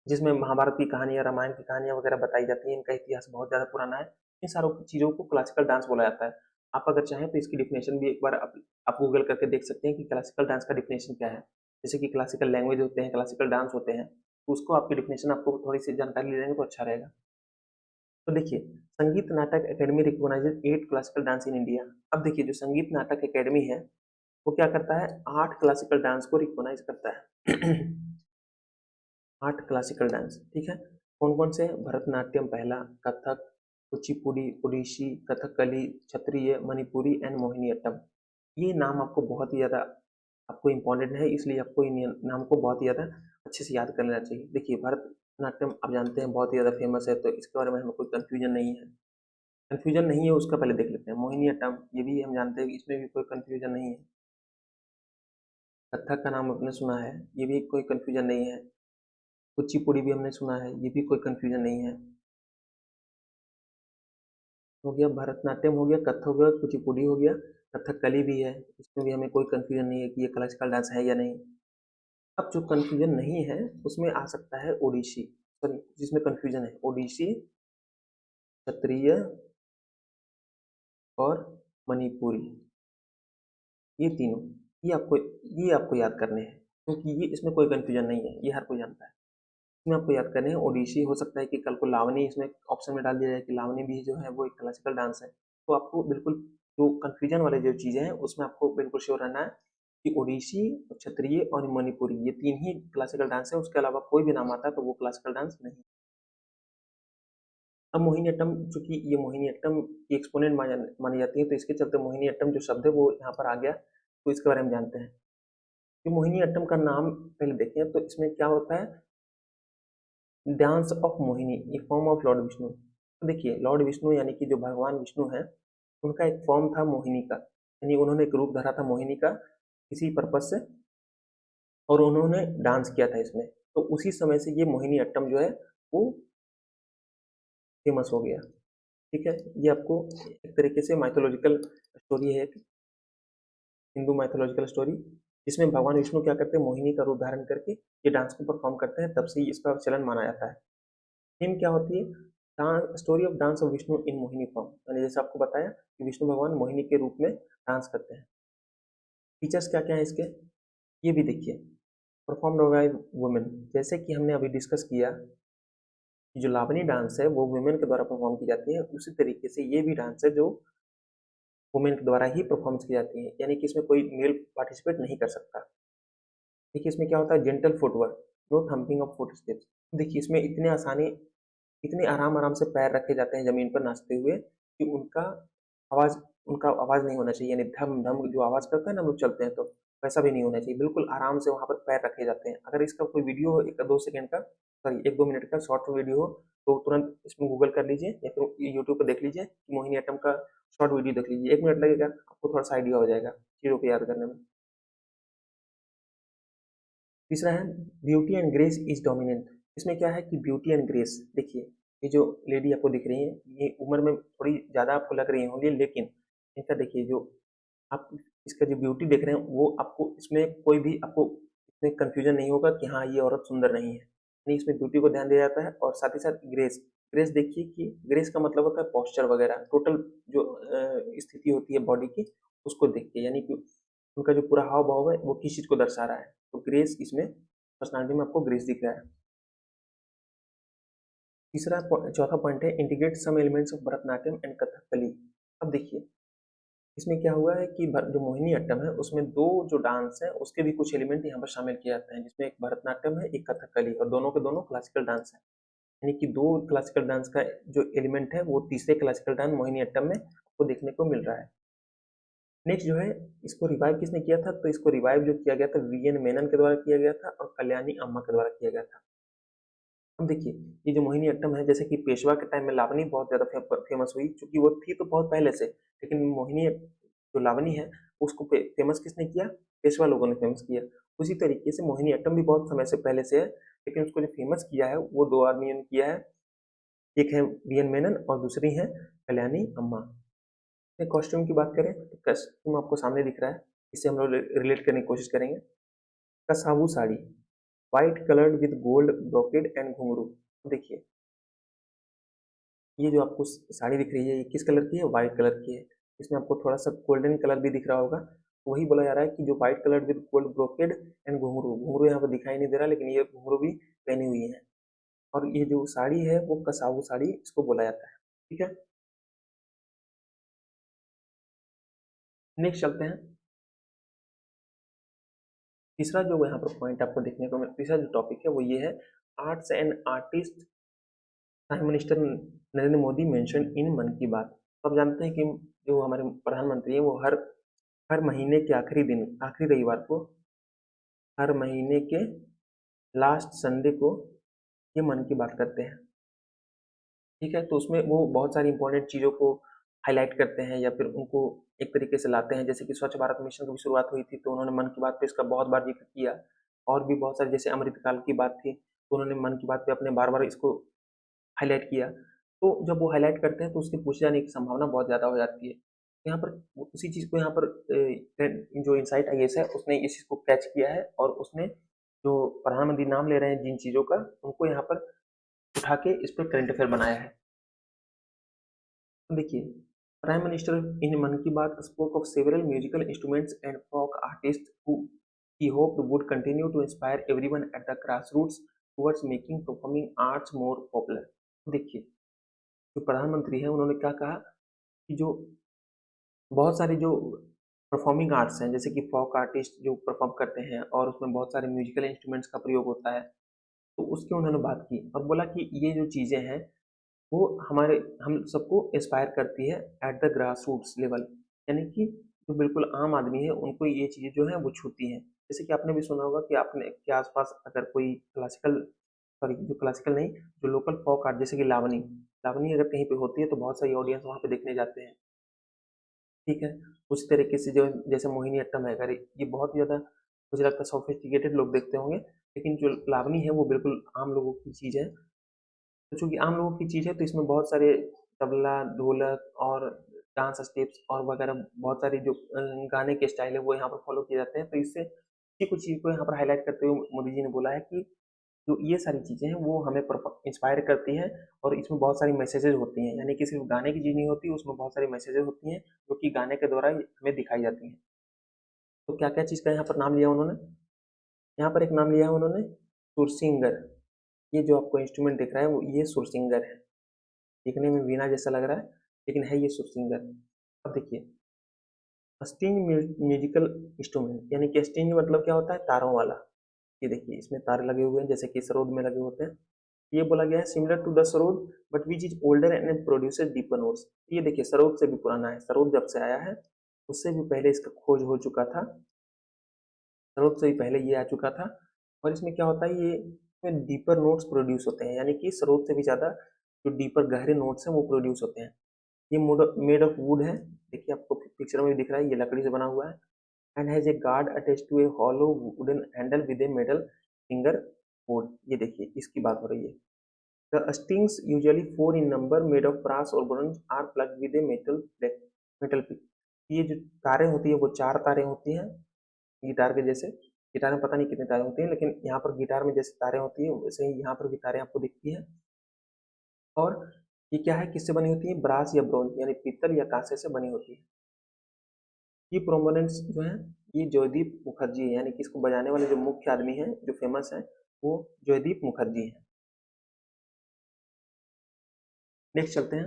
जिसमें महाभारत की कहानियाँ, रामायण की कहानियाँ वगैरह बताई जाती हैं। इनका इतिहास बहुत ज़्यादा पुराना है। इन सारों चीज़ों को क्लासिकल डांस बोला जाता है। आप अगर चाहें तो इसकी डिफिनेशन भी एक बार आप गूगल करके देख सकते हैं कि क्लासिकल डांस का डिफिनेशन क्या है। जैसे कि क्लासिकल लैंग्वेज होते हैं, क्लासिकल डांस होते हैं, तो उसको आपकी डिफिनेशन आपको थोड़ी सी जानकारी ले लेंगे तो अच्छा रहेगा। तो देखिए संगीत नाटक अकेडमी रिकॉग्नाइजेज 8 क्लासिकल डांस इन इंडिया। अब देखिए जो संगीत नाटक अकेडमी है वो क्या करता है? 8 क्लासिकल डांस को रिकॉग्नाइज करता है। 8 क्लासिकल डांस, ठीक है। कौन कौन से? भरतनाट्यम पहला, कथक, कुचिपुड़ी, ओडिसी, कथकली, क्षत्रिय, मणिपुरी एंड मोहिनीअट्टम। ये नाम आपको बहुत ही ज़्यादा आपको इम्पोर्टेंट है, इसलिए आपको इन नाम को बहुत ही ज़्यादा अच्छे से याद कर लेना चाहिए। देखिए भरतनाट्यम आप जानते हैं बहुत ही ज़्यादा फेमस है, तो इसके बारे में हमें कोई कन्फ्यूजन नहीं है। कन्फ्यूजन नहीं है उसका पहले देख लेते हैं। मोहिनीअट्टम ये भी हम जानते हैं कि इसमें भी कोई कन्फ्यूजन नहीं है। कथक का नाम आपने सुना है, ये भी कोई कन्फ्यूजन नहीं है। कुचिपुड़ी भी हमने सुना है, ये भी कोई कन्फ्यूजन नहीं है। हो गया भरतनाट्यम, हो गया कथक, हो गया कुचिपुड़ी, हो गया कथकली भी है, इसमें भी हमें कोई कन्फ्यूजन नहीं है कि ये क्लासिकल डांस है या नहीं। अब जो कन्फ्यूजन नहीं है उसमें आ सकता है ओडिसी, सॉरी जिसमें कन्फ्यूजन है ओडिसी, क्षत्रिय और मणिपुरी, ये तीनों, ये आपको याद करने हैं, क्योंकि ये इसमें कोई कन्फ्यूजन नहीं है, ये हर कोई जानता है। इसमें आपको याद करने हैं ओडिसी। हो सकता है कि कल को लावनी इसमें ऑप्शन में डाल दिया जाए कि लावनी भी जो है वो एक क्लासिकल डांस है, तो आपको बिल्कुल जो कन्फ्यूजन वाले जो चीज़ें हैं उसमें आपको बिल्कुल श्योर रहना है कि ओडिसी, क्षत्रिय और मणिपुरी ये तीन ही क्लासिकल डांस है, उसके अलावा कोई भी नाम आता है तो वो क्लासिकल डांस नहीं। अब मोहिनीअट्टम, चूंकि ये मोहिनीअट्टम की एक्सपोनेंट मानी जाती है, तो इसके चलते मोहिनीअट्टम जो शब्द है वो यहाँ पर आ गया, तो इसके बारे में जानते हैं। कि मोहिनीअट्टम का नाम पहले देखें तो इसमें क्या होता है, डांस ऑफ मोहिनी, ये फॉर्म ऑफ लॉर्ड विष्णु। तो देखिए लॉर्ड विष्णु यानी कि जो भगवान विष्णु है, उनका एक फॉर्म था मोहिनी का, यानी उन्होंने एक रूप धरा था मोहिनी का किसी पर्पज से, और उन्होंने डांस किया था इसमें, तो उसी समय से ये मोहिनी अट्टम जो है वो फेमस हो गया। ठीक है, ये आपको एक तरीके से माइथोलॉजिकल स्टोरी है, एक हिंदू माइथोलॉजिकल स्टोरी, जिसमें भगवान विष्णु क्या करते हैं, मोहिनी का रूप धारण करके ये डांस को परफॉर्म करते हैं, तब से ही इसका चलन माना जाता है। थीम क्या होती है, story of dance of Vishnu in Mohini form, मैंने जैसे आपको बताया कि विष्णु भगवान मोहिनी के रूप में डांस करते हैं। फीचर्स क्या क्या है इसके, ये भी देखिए। परफॉर्म्ड बाय वुमेन, जैसे कि हमने अभी डिस्कस किया कि जो लावनी डांस है वो वुमेन के द्वारा परफॉर्म की जाती है, उसी तरीके से ये भी डांस है जो वुमेन के द्वारा ही परफॉर्म की जाती है, यानी कि इसमें कोई मेल पार्टिसिपेट नहीं कर सकता। देखिए इसमें क्या होता है, gentle footwork, no thumping of foot steps. देखिए इसमें इतने आसानी, इतने आराम आराम से पैर रखे जाते हैं जमीन पर नाचते हुए कि आवाज उनका आवाज नहीं होना चाहिए, यानी धम धम जो आवाज करता है ना हम लोग चलते हैं तो वैसा भी नहीं होना चाहिए, बिल्कुल आराम से वहां पर पैर रखे जाते हैं। अगर इसका कोई वीडियो हो 1-2 सेकंड का, सॉरी 1-2 मिनट का शॉर्ट वीडियो हो, तो तुरंत इसमें गूगल कर लीजिए या फिर यूट्यूब पर देख लीजिए, मोहिनीअट्टम का शॉर्ट वीडियो देख लीजिए, 1 मिनट लगेगा, आपको थोड़ा सा आइडिया हो जाएगा चीजों को याद करने में। तीसरा है beauty and grace is dominant. इसमें क्या है कि ब्यूटी एंड ग्रेस, देखिए ये जो लेडी आपको दिख रही है ये उम्र में थोड़ी ज़्यादा आपको लग रही होंगी, लेकिन इनका देखिए जो आप इसका जो ब्यूटी देख रहे हैं वो आपको इसमें कोई भी आपको इसमें कंफ्यूजन नहीं होगा कि हाँ ये औरत सुंदर नहीं है, नहीं इसमें ब्यूटी को ध्यान दिया जाता है। और साथ ही साथ ग्रेस, ग्रेस देखिए कि ग्रेस का मतलब होता है पॉस्चर वगैरह, टोटल जो स्थिति होती है बॉडी की उसको देख के, यानी कि उनका जो पूरा हाव भाव है वो किस चीज को दर्शा रहा है, तो ग्रेस इसमें पर्सनालिटी में आपको ग्रेस दिख रहा है। चौथा पॉइंट है integrate some elements of Bharatanatyam and Kathakali. अब देखिए इसमें क्या हुआ है कि जो मोहिनी अट्टम है उसमें दो जो डांस है उसके भी कुछ एलिमेंट यहाँ पर शामिल किए जाते हैं, जिसमें एक भरतनाट्यम है एक कथकली, और दोनों के दोनों क्लासिकल डांस है, यानी कि दो क्लासिकल डांस का जो एलिमेंट है वो तीसरे क्लासिकल डांस मोहिनी अट्टम में आपको देखने को मिल रहा है। नेक्स्ट जो है, इसको रिवाइव किसने किया था, तो इसको रिवाइव जो किया गया था वीएन मेनन के द्वारा किया गया था और कल्याणी अम्मा के द्वारा किया गया था। अब देखिए ये जो मोहिनी अट्टम है, जैसे कि पेशवा के टाइम में लावनी बहुत ज्यादा फेमस हुई, क्योंकि वो थी तो बहुत पहले से, लेकिन मोहिनी जो लावनी है उसको फेमस किसने किया, पेशवा लोगों ने फेमस किया। उसी तरीके से मोहिनी अट्टम भी बहुत समय से पहले से है, लेकिन उसको जो फेमस किया है वो दो आदमियों ने किया है, एक है वीएन मेनन और दूसरी है कल्याणी अम्मा। कॉस्ट्यूम की बात करें तो कॉस्ट्यूम आपको सामने दिख रहा है, इससे हम लोग रिलेट करने की कोशिश करेंगे। Kasavu sari, white coloured with gold brocade and ghungroo. देखिए ये जो आपको साड़ी दिख रही है ये किस कलर की है, व्हाइट कलर की है, इसमें आपको थोड़ा सा गोल्डन कलर भी दिख रहा होगा, वही बोला जा रहा है कि जो white colour with gold brocade and घुंघरू, घुंघरू यहाँ पर दिखाई नहीं दे रहा लेकिन ये घुंघरू भी पहनी हुई है, और ये जो साड़ी है वो कसावू साड़ी इसको बोला जाता है। ठीक है, नेक्स्ट चलते हैं। तीसरा जो यहाँ पर पॉइंट आपको देखने को मिला, तीसरा जो टॉपिक है वो ये है arts and artist prime minister Narendra Modi mention in Mann Ki बात। तो आप जानते हैं कि जो हमारे प्रधानमंत्री हैं वो हर हर महीने के आखिरी दिन, आखिरी रविवार को, हर महीने के लास्ट संडे को ये मन की बात करते हैं। ठीक है, तो उसमें वो बहुत सारी इंपॉर्टेंट चीज़ों को हाईलाइट करते हैं या फिर उनको एक तरीके से लाते हैं। जैसे कि स्वच्छ भारत मिशन की भी शुरुआत हुई थी तो उन्होंने मन की बात पे इसका बहुत बार जिक्र किया, और भी बहुत सारे, जैसे अमृतकाल की बात थी तो उन्होंने मन की बात पे अपने बार बार इसको हाईलाइट किया। तो जब वो हाईलाइट करते हैं तो उसके पूछे जाने की संभावना बहुत ज़्यादा हो जाती है। यहाँ पर उसी चीज़ को यहाँ पर जो इनसाइट आईएएस है उसने इस चीज़ को कैच किया है, और उसने जो प्रधानमंत्री नाम ले रहे हैं जिन चीज़ों का, उनको यहाँ पर उठा के इस पर करंट अफेयर बनाया है। देखिए, prime minister in Mann Ki Baat spoke of several musical instruments and folk artist who he hoped would continue to inspire everyone at the grassroots towards making performing arts more popular। देखिए, जो प्रधानमंत्री है उन्होंने क्या कहा कि जो बहुत सारे जो परफॉर्मिंग आर्ट्स हैं, जैसे कि फोक आर्टिस्ट जो परफॉर्म करते हैं और उसमें बहुत सारे म्यूजिकल इंस्ट्रूमेंट्स का प्रयोग होता है, तो उसकी उन्होंने बात की और बोला कि ये जो चीज़ें हैं वो हमारे हम सबको इंस्पायर करती है at the grass roots level, यानी कि जो बिल्कुल आम आदमी है उनको ये चीज़ें जो है वो छूती हैं। जैसे कि आपने भी सुना होगा कि आपने के आसपास अगर कोई क्लासिकल, सॉरी जो क्लासिकल नहीं, जो लोकल फोक आर्ट जैसे कि लावनी, लावनी अगर कहीं पे होती है तो बहुत सारी ऑडियंस वहाँ पे देखने जाते हैं। ठीक है, उसी तरीके से जो जैसे मोहिनीअट्टम है, अगर ये बहुत ज़्यादा मुझे लगता है सोफिस्टिकेटेड लोग देखते होंगे, लेकिन जो लावनी है वो बिल्कुल आम लोगों की चीज़ है। तो चूंकि आम लोगों की चीज़ है तो इसमें बहुत सारे तबला, ढोलक और डांस स्टेप्स और वगैरह बहुत सारे जो गाने के स्टाइल है वो यहाँ पर फॉलो किए जाते हैं। तो इससे इसी कुछ चीज़ को यहाँ पर हाईलाइट करते हुए मोदी जी ने बोला है कि जो ये सारी चीज़ें हैं वो हमें इंस्पायर करती हैं, और इसमें बहुत सारी मैसेजेस होती हैं, यानी कि सिर्फ गाने की चीज़ नहीं होती, उसमें बहुत सारी मैसेजेस होती हैं जो कि गाने के द्वारा हमें दिखाई जाती हैं। तो क्या क्या चीज़ का यहाँ पर नाम लिया उन्होंने, यहाँ पर एक नाम लिया है उन्होंने सुरसिंगर। ये जो आपको इंस्ट्रूमेंट दिख रहा है वो ये सुरसिंगर है। दिखने में वीणा जैसा लग रहा है लेकिन है ये सुरसिंगर। अब देखिए, स्ट्रिंग म्यूजिकल इंस्ट्रूमेंट, यानी कि स्ट्रिंग मतलब क्या होता है, तारों वाला। ये देखिए इसमें तार लगे हुए हैं जैसे कि सरोद में लगे होते हैं। ये बोला गया है similar to the sarod but which is older and produces deeper notes. ये देखिए सरोद से भी पुराना है, सरोद जब से आया है उससे भी पहले इसका खोज हो चुका था, सरोद से भी पहले ये आ चुका था। और इसमें क्या होता है, ये इसमें डीपर नोट्स प्रोड्यूस होते हैं, यानी कि सरोद से भी ज़्यादा जो डीपर गहरे नोट्स हैं वो प्रोड्यूस होते हैं। ये मेड ऑफ वुड है, देखिए आपको पिक्चर में भी दिख रहा है, ये लकड़ी से बना हुआ है। And has a gourd attach to a hollow wooden handle with a metal fingerboard. ये देखिए इसकी बात हो रही है। The strings usually 4 in number made of brass और bronze are plucked with a metal pick. ये जो तारें होती है वो 4 तारें होती हैं गिटार के जैसे। गिटार में पता नहीं कितनी तारें होती हैं, लेकिन यहाँ पर गिटार में जैसे तारें होती हैं वैसे ही यहाँ पर भी तारें आपको दिखती हैं। और ये क्या है, किससे बनी होती है, ब्रास या ब्रोंज यानी पीतल या कांसे से बनी होती है। ये प्रोमोनेंट्स जो है ये जयदीप मुखर्जी है, यानी कि इसको बजाने वाले जो मुख्य आदमी हैं जो फेमस है वो जयदीप मुखर्जी है। नेक्स्ट चलते हैं,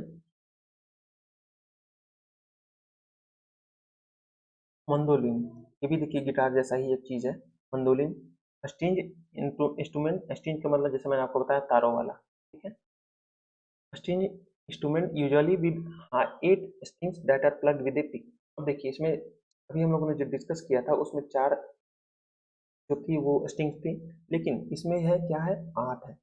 मंदोलिन। ये भी देखिए गिटार जैसा ही एक चीज है, मंदोलिन। स्ट्रिंग इंस्ट्रूमेंट, स्ट्रिंग का मतलब जैसे मैंने आपको बताया तारों वाला। ठीक है, string instrument usually with 8 strings that are plucked with a pick. अब देखिए इसमें अभी हम लोगों ने जो डिस्कस किया था उसमें 4 जो थी वो स्ट्रिंग्स थी, लेकिन इसमें है क्या है, 8 है।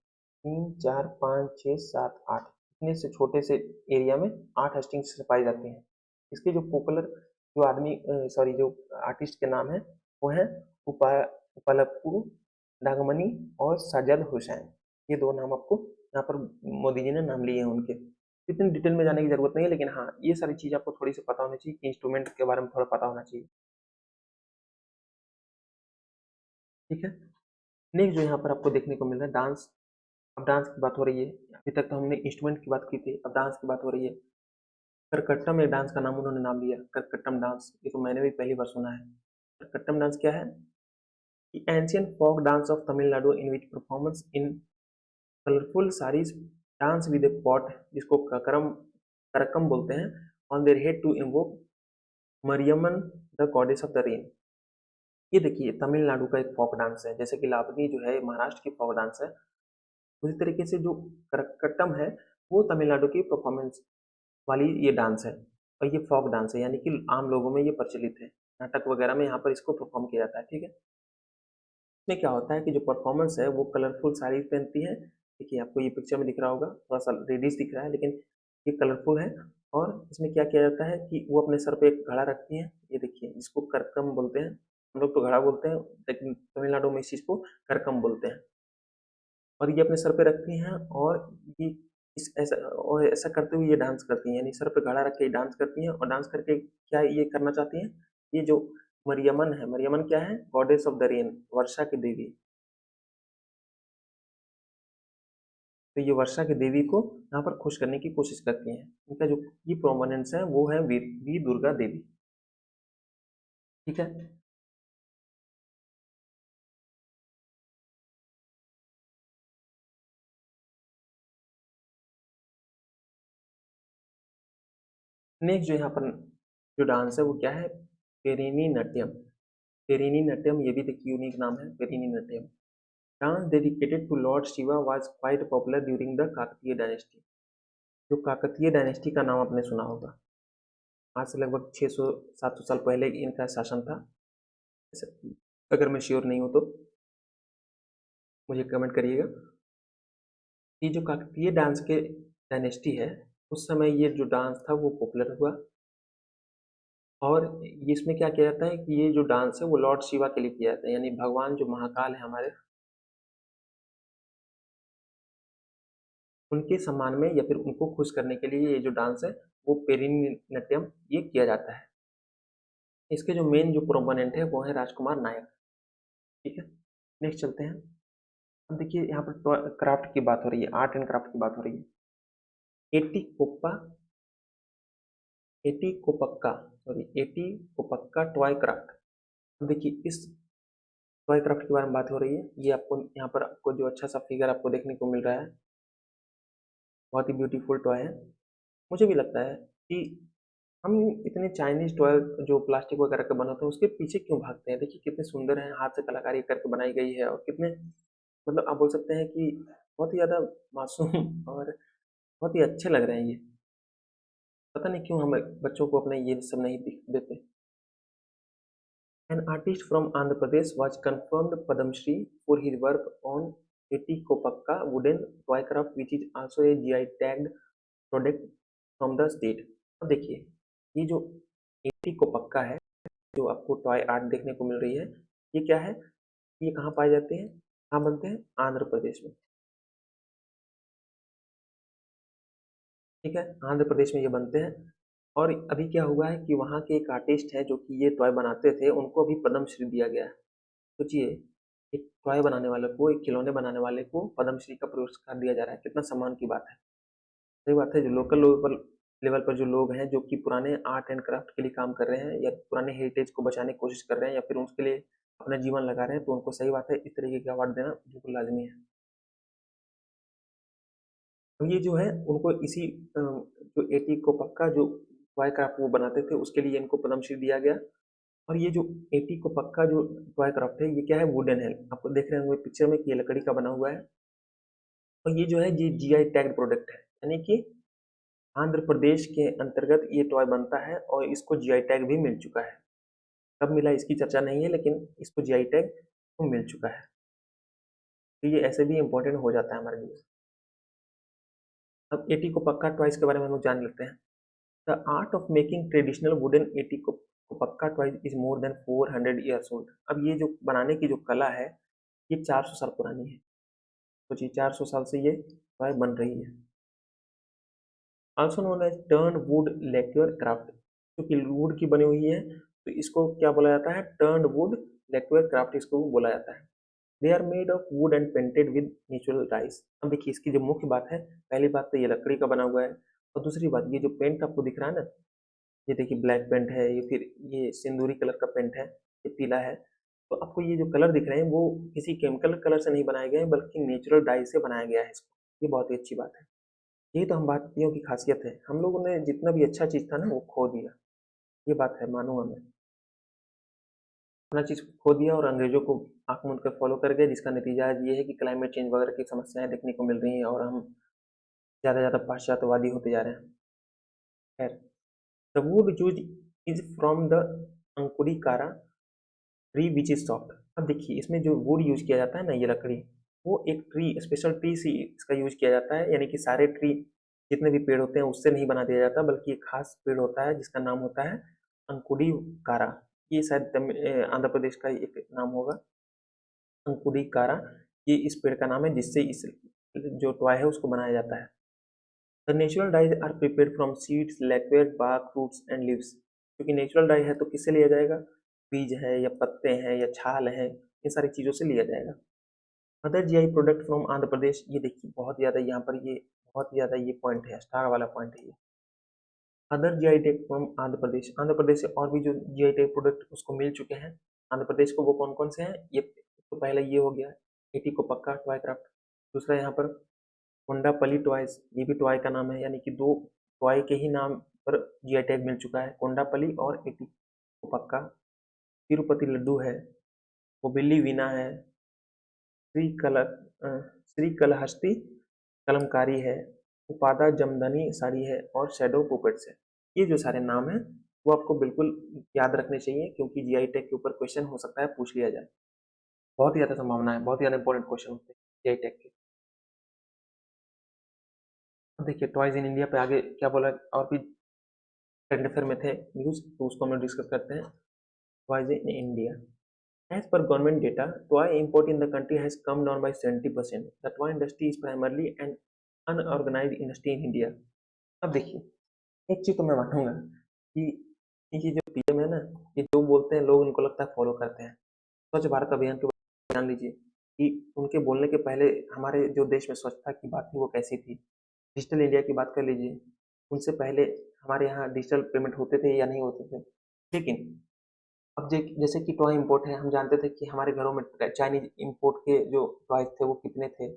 3 4 5 6 7 8, इतने से छोटे से एरिया में 8 स्ट्रिंग्स पाई जाती हैं। इसके जो पॉपुलर जो आदमी, सॉरी जो आर्टिस्ट के नाम है वो है उपा उपालप्पू नागमणि और साजद हुसैन। ये दो नाम आपको यहाँ पर मोदी जी ने नाम लिए हैं उनके। इतनी डिटेल में जाने की जरूरत नहीं है, लेकिन हाँ ये सारी चीज आपको थोड़ी सी पता होनी चाहिए कि इंस्ट्रूमेंट के बारे में थोड़ा पता होना चाहिए। ठीक है, नेक्स्ट जो यहाँ पर आपको देखने को मिल रहा है डांस। अब डांस की बात हो रही है, अभी तक तो हमने इंस्ट्रूमेंट की बात की थी, अब डांस की बात हो रही है। करकट्टम एक डांस का नाम उन्होंने नाम लिया, करकट्टम डांस। ये तो मैंने भी पहली बार सुना है। करकट्टम डांस क्या है, कि ancient folk dance of Tamil Nadu in which performance in colourful saris dance with a pot, जिसको ककरम करकम बोलते हैं, on their head to invoke Mariamman the goddess of the rain. ये देखिए तमिलनाडु का एक फोक डांस है, जैसे कि लावनी जो है महाराष्ट्र की फोक डांस है। उसी तरीके से जो करकट्टम है वो तमिलनाडु की परफॉर्मेंस वाली ये डांस है, और ये फोक डांस है, यानी कि आम लोगों में ये प्रचलित है, नाटक वगैरह में यहाँ पर इसको परफॉर्म किया जाता है। ठीक है, इसमें क्या होता है कि जो परफॉर्मेंस है वो कलरफुल साड़ी पहनती है। देखिए आपको ये पिक्चर में दिख रहा होगा, थोड़ा सा रेडिश दिख रहा है, लेकिन ये कलरफुल है। और इसमें क्या किया जाता है कि वो अपने सर पे एक घड़ा रखती हैं, ये देखिए, जिसको करकम बोलते हैं। हम लोग तो घड़ा बोलते हैं, लेकिन तमिलनाडु में इस चीज़ को करकम बोलते हैं। और ये अपने सर पे रखती हैं, और ये इस ऐसा, और ऐसा करते हुए ये डांस करती हैं, यानी सर पे घड़ा रख के डांस करती हैं। और डांस करके क्या ये करना चाहती हैं, ये जो मरियमन है, मरियमन क्या है, गॉडेस ऑफ द रेन, वर्षा की देवी। तो ये वर्षा की देवी को यहाँ पर खुश करने की कोशिश करती हैं। इनका जो की प्रोमोनेंस है वो है वी दुर्गा देवी। ठीक है, नेक्स्ट जो यहाँ पर जो डांस है वो क्या है, पेरिनी नट्यम। पेरिनी नट्यम, ये भी देखिए यूनिक नाम है, Perini Natyam. Dance dedicated to lord Shiva was quite popular during the Kakatiya dynasty. जो काकतीय डायनेस्टी का नाम आपने सुना होगा, आज से लगभग 600-700 साल पहले इनका शासन था। अगर मैं श्योर नहीं हूँ तो मुझे कमेंट करिएगा। ये जो काकतीय डांस के डायनेस्टी है, उस समय ये जो डांस था वो पॉपुलर हुआ। और इसमें क्या किया जाता है कि ये जो डांस है वो लॉर्ड शिवा के लिए किया जाता है, यानी भगवान जो महाकाल है हमारे, उनके सम्मान में या फिर उनको खुश करने के लिए ये जो डांस है वो पेरिनी नट्यम ये किया जाता है। इसके जो मेन जो प्रोपोनेंट है वो है राजकुमार नायक। ठीक है, नेक्स्ट चलते हैं। अब देखिए यहाँ पर क्राफ्ट की बात हो रही है, आर्ट एंड क्राफ्ट की बात हो रही है। Etikoppaka, Etikoppaka, sorry, Etikoppaka toy craft. अब देखिए इस टॉय क्राफ्ट के बारे में बात हो रही है। ये आपको यहाँ पर आपको जो अच्छा सा फिगर आपको देखने को मिल रहा है, बहुत ही ब्यूटीफुल टॉय है। मुझे भी लगता है कि हम इतने चाइनीज टॉय जो प्लास्टिक वगैरह के बने होते हैं उसके पीछे क्यों भागते हैं। देखिए कितने सुंदर हैं, हाथ से कलाकारी करके बनाई गई है, और कितने, मतलब आप बोल सकते हैं कि बहुत ही ज़्यादा मासूम और बहुत ही अच्छे लग रहे हैं ये। पता नहीं क्यों हम बच्चों को अपने ये सब नहीं देते। An artist from Andhra Pradesh was confirmed Padam Shri for his work on Etikopakka wooden toycraft, which is also a GI tagged product from the state। अब देखिए ये जो एटीकोपक्का है, जो आपको टॉय आर्ट देखने को मिल रही है, ये क्या है, ये कहाँ पाए जाते हैं, कहाँ बनते हैं, आंध्र प्रदेश में। ठीक है, आंध्र प्रदेश में ये बनते हैं। और अभी क्या हुआ है कि वहाँ के एक आर्टिस्ट है जो कि ये टॉय बनाते थे, उनको अभी पद्म श्री दिया गया है। सोचिए, एक टॉय बनाने वाले को, एक खिलौने बनाने वाले को पद्म श्री का पुरस्कार दिया जा रहा है, कितना सम्मान की बात है। सही बात है, जो लोकल लेवल लेवल पर जो लोग हैं जो कि पुराने आर्ट एंड क्राफ्ट के लिए काम कर रहे हैं, या पुराने हेरिटेज को बचाने की कोशिश कर रहे हैं, या फिर उसके लिए अपना जीवन लगा रहे हैं, तो उनको सही बात है इस तरीके का अवार्ड देना बिल्कुल लाजमी है। तो ये जो है उनको इसी जो एटी को पक्का जो टॉय क्राफ्ट वो बनाते थे उसके लिए इनको पद्मश्री दिया गया। और ये जो एटी को पक्का जो टॉय क्राफ्ट है ये क्या है, वुडन है, आपको देख रहे होंगे पिक्चर में कि ये लकड़ी का बना हुआ है। और ये जो है ये जीआई टैग प्रोडक्ट है, यानी कि आंध्र प्रदेश के अंतर्गत ये टॉय बनता है, और इसको जीआई टैग भी मिल चुका है। कब मिला इसकी चर्चा नहीं है, लेकिन इसको जीआई टैग तो मिल चुका है। तो ये ऐसे भी इम्पोर्टेंट हो जाता है हमारे लिए। अब एटी को पक्का टॉयज के बारे में हम लोग जान लेते हैं। The art of making traditional wooden eighty को पक्का toy is more than 400 years old. अब ये जो बनाने की जो कला है ये 400 साल पुरानी है। सोचिए 400 साल से ये टॉय बन रही है। Also known as turn wood lacquer craft, जो कि वुड की बनी हुई है, तो इसको क्या बोला जाता है, टर्न वुड लेक्योर क्राफ्ट इसको बोला जाता है। They are made of wood and painted with natural dyes. अब देखिए इसकी जो मुख्य बात है, पहली बात तो ये लकड़ी का बना हुआ है, और दूसरी बात ये जो पेंट आपको दिख रहा है ना, ये देखिए ब्लैक पेंट है, ये फिर ये सिंदूरी कलर का पेंट है, ये पीला है। तो आपको ये जो कलर दिख रहे हैं वो किसी केमिकल कलर से नहीं बनाए गए हैं, बल्कि नेचुरल डाई से बनाया गया है इसको। ये बहुत ही अच्छी बात है। यही तो हम भारतीयों की खासियत है, हम लोगों ने जितना भी अच्छा चीज था ना वो खो दिया। ये बात है, मानूंगा मैं, अपना चीज खो दिया और अंग्रेजों को आंख मूंद कर फॉलो कर गए, जिसका नतीजा आज ये है कि क्लाइमेट चेंज वगैरह की समस्याएं देखने को मिल रही हैं, और हम ज़्यादा पाश्चात्यवादी होते जा रहे हैं। खैर, the wood use is from the Ankurikara tree which is soft. अब देखिए इसमें जो वुड यूज किया जाता है ना, ये लकड़ी, वो एक ट्री, स्पेशल ट्री से इसका यूज किया जाता है, यानी कि सारे ट्री जितने भी पेड़ होते हैं उससे नहीं बना दिया जाता, बल्कि एक खास पेड़ होता है जिसका नाम होता है अंकुडी कारा। ये शायद आंध्र प्रदेश का एक नाम होगा, अंकुडी कारा। ये इस पेड़ का नाम है जिससे इस जो टॉय है उसको बनाया जाता है। The natural dyes are prepared from seeds, liquid bark, fruits and leaves. क्योंकि नेचुरल डाई है तो किससे लिया जाएगा? बीज है या पत्ते हैं या छाल है, इन सारी चीज़ों से लिया जाएगा। Other GI product from Andhra Pradesh, ये देखिए बहुत ज़्यादा यहाँ पर ये बहुत ज़्यादा ये पॉइंट है, स्टार वाला पॉइंट है ये। Other GI tag from Andhra Pradesh से और भी जो जीआई टैग प्रोडक्ट उसको मिल चुके हैं आंध्र प्रदेश को, वो कौन कौन से हैं? ये तो पहले ये हो गया, एटी को पक्का टॉय क्राफ्ट। दूसरा यहाँ पर कोंडापल्ली टॉयज, ये भी टॉय का नाम है, यानी कि दो टॉय के ही नाम पर जीआई टैग मिल चुका है, कोंडापल्ली और एटी को पक्का। तिरुपति लड्डू है, वो बिल्ली वीना है, श्रीकलहस्ती कलमकारी है, उपादा जमदनी साड़ी है और शैडो पुपेट्स है। ये जो सारे नाम हैं वो आपको बिल्कुल याद रखने चाहिए, क्योंकि जीआई टैग के ऊपर क्वेश्चन हो सकता है, पूछ लिया जाए। बहुत ही ज़्यादा संभावना है, बहुत ही ज़्यादा इंपॉर्टेंट क्वेश्चन होते हैं जीआई टैग के। अब देखिए टॉयज इन इंडिया पे आगे क्या बोला, और भी करंट अफेयर में थे न्यूज़, तो उसको हम लोग डिस्कस करते हैं। Toys in India, as per government data, toy import in the country has come down by 70%. The toy industry is primarily an unorganized industry in India. अब देखिए एक चीज तो मैं मानूंगा कि ये जो पीएम है ना, ये जो बोलते हैं लोग उनको लगता है फॉलो करते हैं। स्वच्छ भारत अभियान के बारे में जान लीजिए कि उनके बोलने के पहले हमारे जो देश में स्वच्छता की बात थी वो कैसी थी। डिजिटल इंडिया की बात कर लीजिए, उनसे पहले हमारे यहाँ डिजिटल पेमेंट होते थे या नहीं होते थे। लेकिन अब जैसे कि टॉय इम्पोर्ट है, हम जानते थे कि हमारे घरों में चाइनीज इम्पोर्ट के जो टॉयज थे वो कितने थे।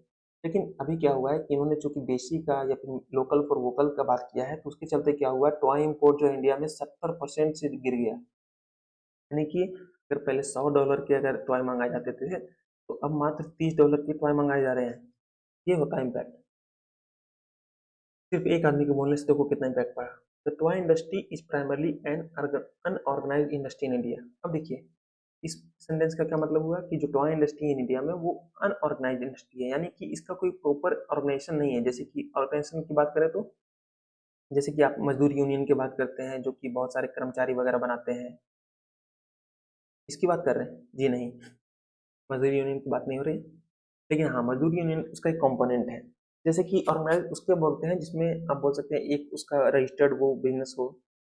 लेकिन अभी क्या हुआ है कि इन्होंने चूंकि देशी का या फिर लोकल फॉर वोकल का बात किया है, तो उसके चलते क्या हुआ, टॉय इम्पोर्ट जो है इंडिया में 70% से गिर गया। यानी कि अगर पहले $100 के अगर टॉय मंगाए जाते थे, तो अब मात्र $30 के टॉय मंगाए जा रहे हैं। ये होता है इम्पैक्ट। सिर्फ एक आदमी के बोलने से देखो कितना इम्पैक्ट पड़ा। The toy industry is primarily an unorganised industry in India. अब देखिए इस सेंटेंस का क्या मतलब हुआ कि जो टॉय इंडस्ट्री इन इंडिया में वो अनऑर्गेनाइज इंडस्ट्री है, यानी कि इसका कोई प्रॉपर ऑर्गेनाइजेशन नहीं है। जैसे कि ऑर्गेनाइजेशन की बात करें तो जैसे कि आप मजदूर यूनियन की बात करते हैं, जो कि बहुत सारे कर्मचारी वगैरह बनाते हैं, इसकी बात कर रहे हैं? जी नहीं, मजदूर यूनियन की बात नहीं हो रही। लेकिन हाँ, मजदूर यूनियन उसका एक कंपोनेंट है। जैसे कि ऑर्गेनाइज उसके बोलते हैं जिसमें आप बोल सकते हैं एक उसका रजिस्टर्ड वो बिजनेस हो,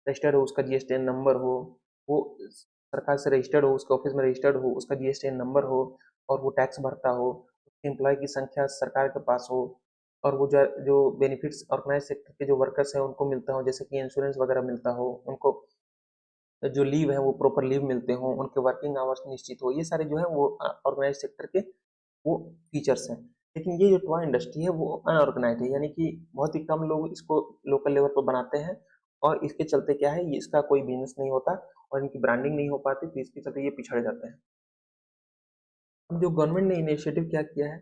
रजिस्टर्ड हो, उसका जीएसटीएन नंबर हो, वो सरकार से रजिस्टर्ड हो, उसके ऑफिस में रजिस्टर्ड हो, उसका जीएसटीएन नंबर हो, और वो टैक्स भरता हो, एम्प्लॉय की संख्या सरकार के पास हो, और वो जो बेनिफिट्स ऑर्गेनाइज सेक्टर के जो वर्कर्स हैं उनको मिलता हो, जैसे कि इंश्योरेंस वगैरह मिलता हो उनको, जो लीव है वो प्रॉपर लीव मिलते हो, उनके वर्किंग आवर्स निश्चित हो, ये सारे जो है वो ऑर्गेनाइज सेक्टर के वो फीचर्स हैं। लेकिन ये जो टॉय इंडस्ट्री है वो अनऑर्गेनाइज है, यानी कि बहुत ही कम लोग इसको लोकल लेवल पर बनाते हैं, और इसके चलते क्या है, ये इसका कोई बिजनेस नहीं होता और इनकी ब्रांडिंग नहीं हो पाती, तो इसके चलते ये पिछड़ जाते हैं। अब जो गवर्नमेंट ने इनिशिएटिव क्या किया है,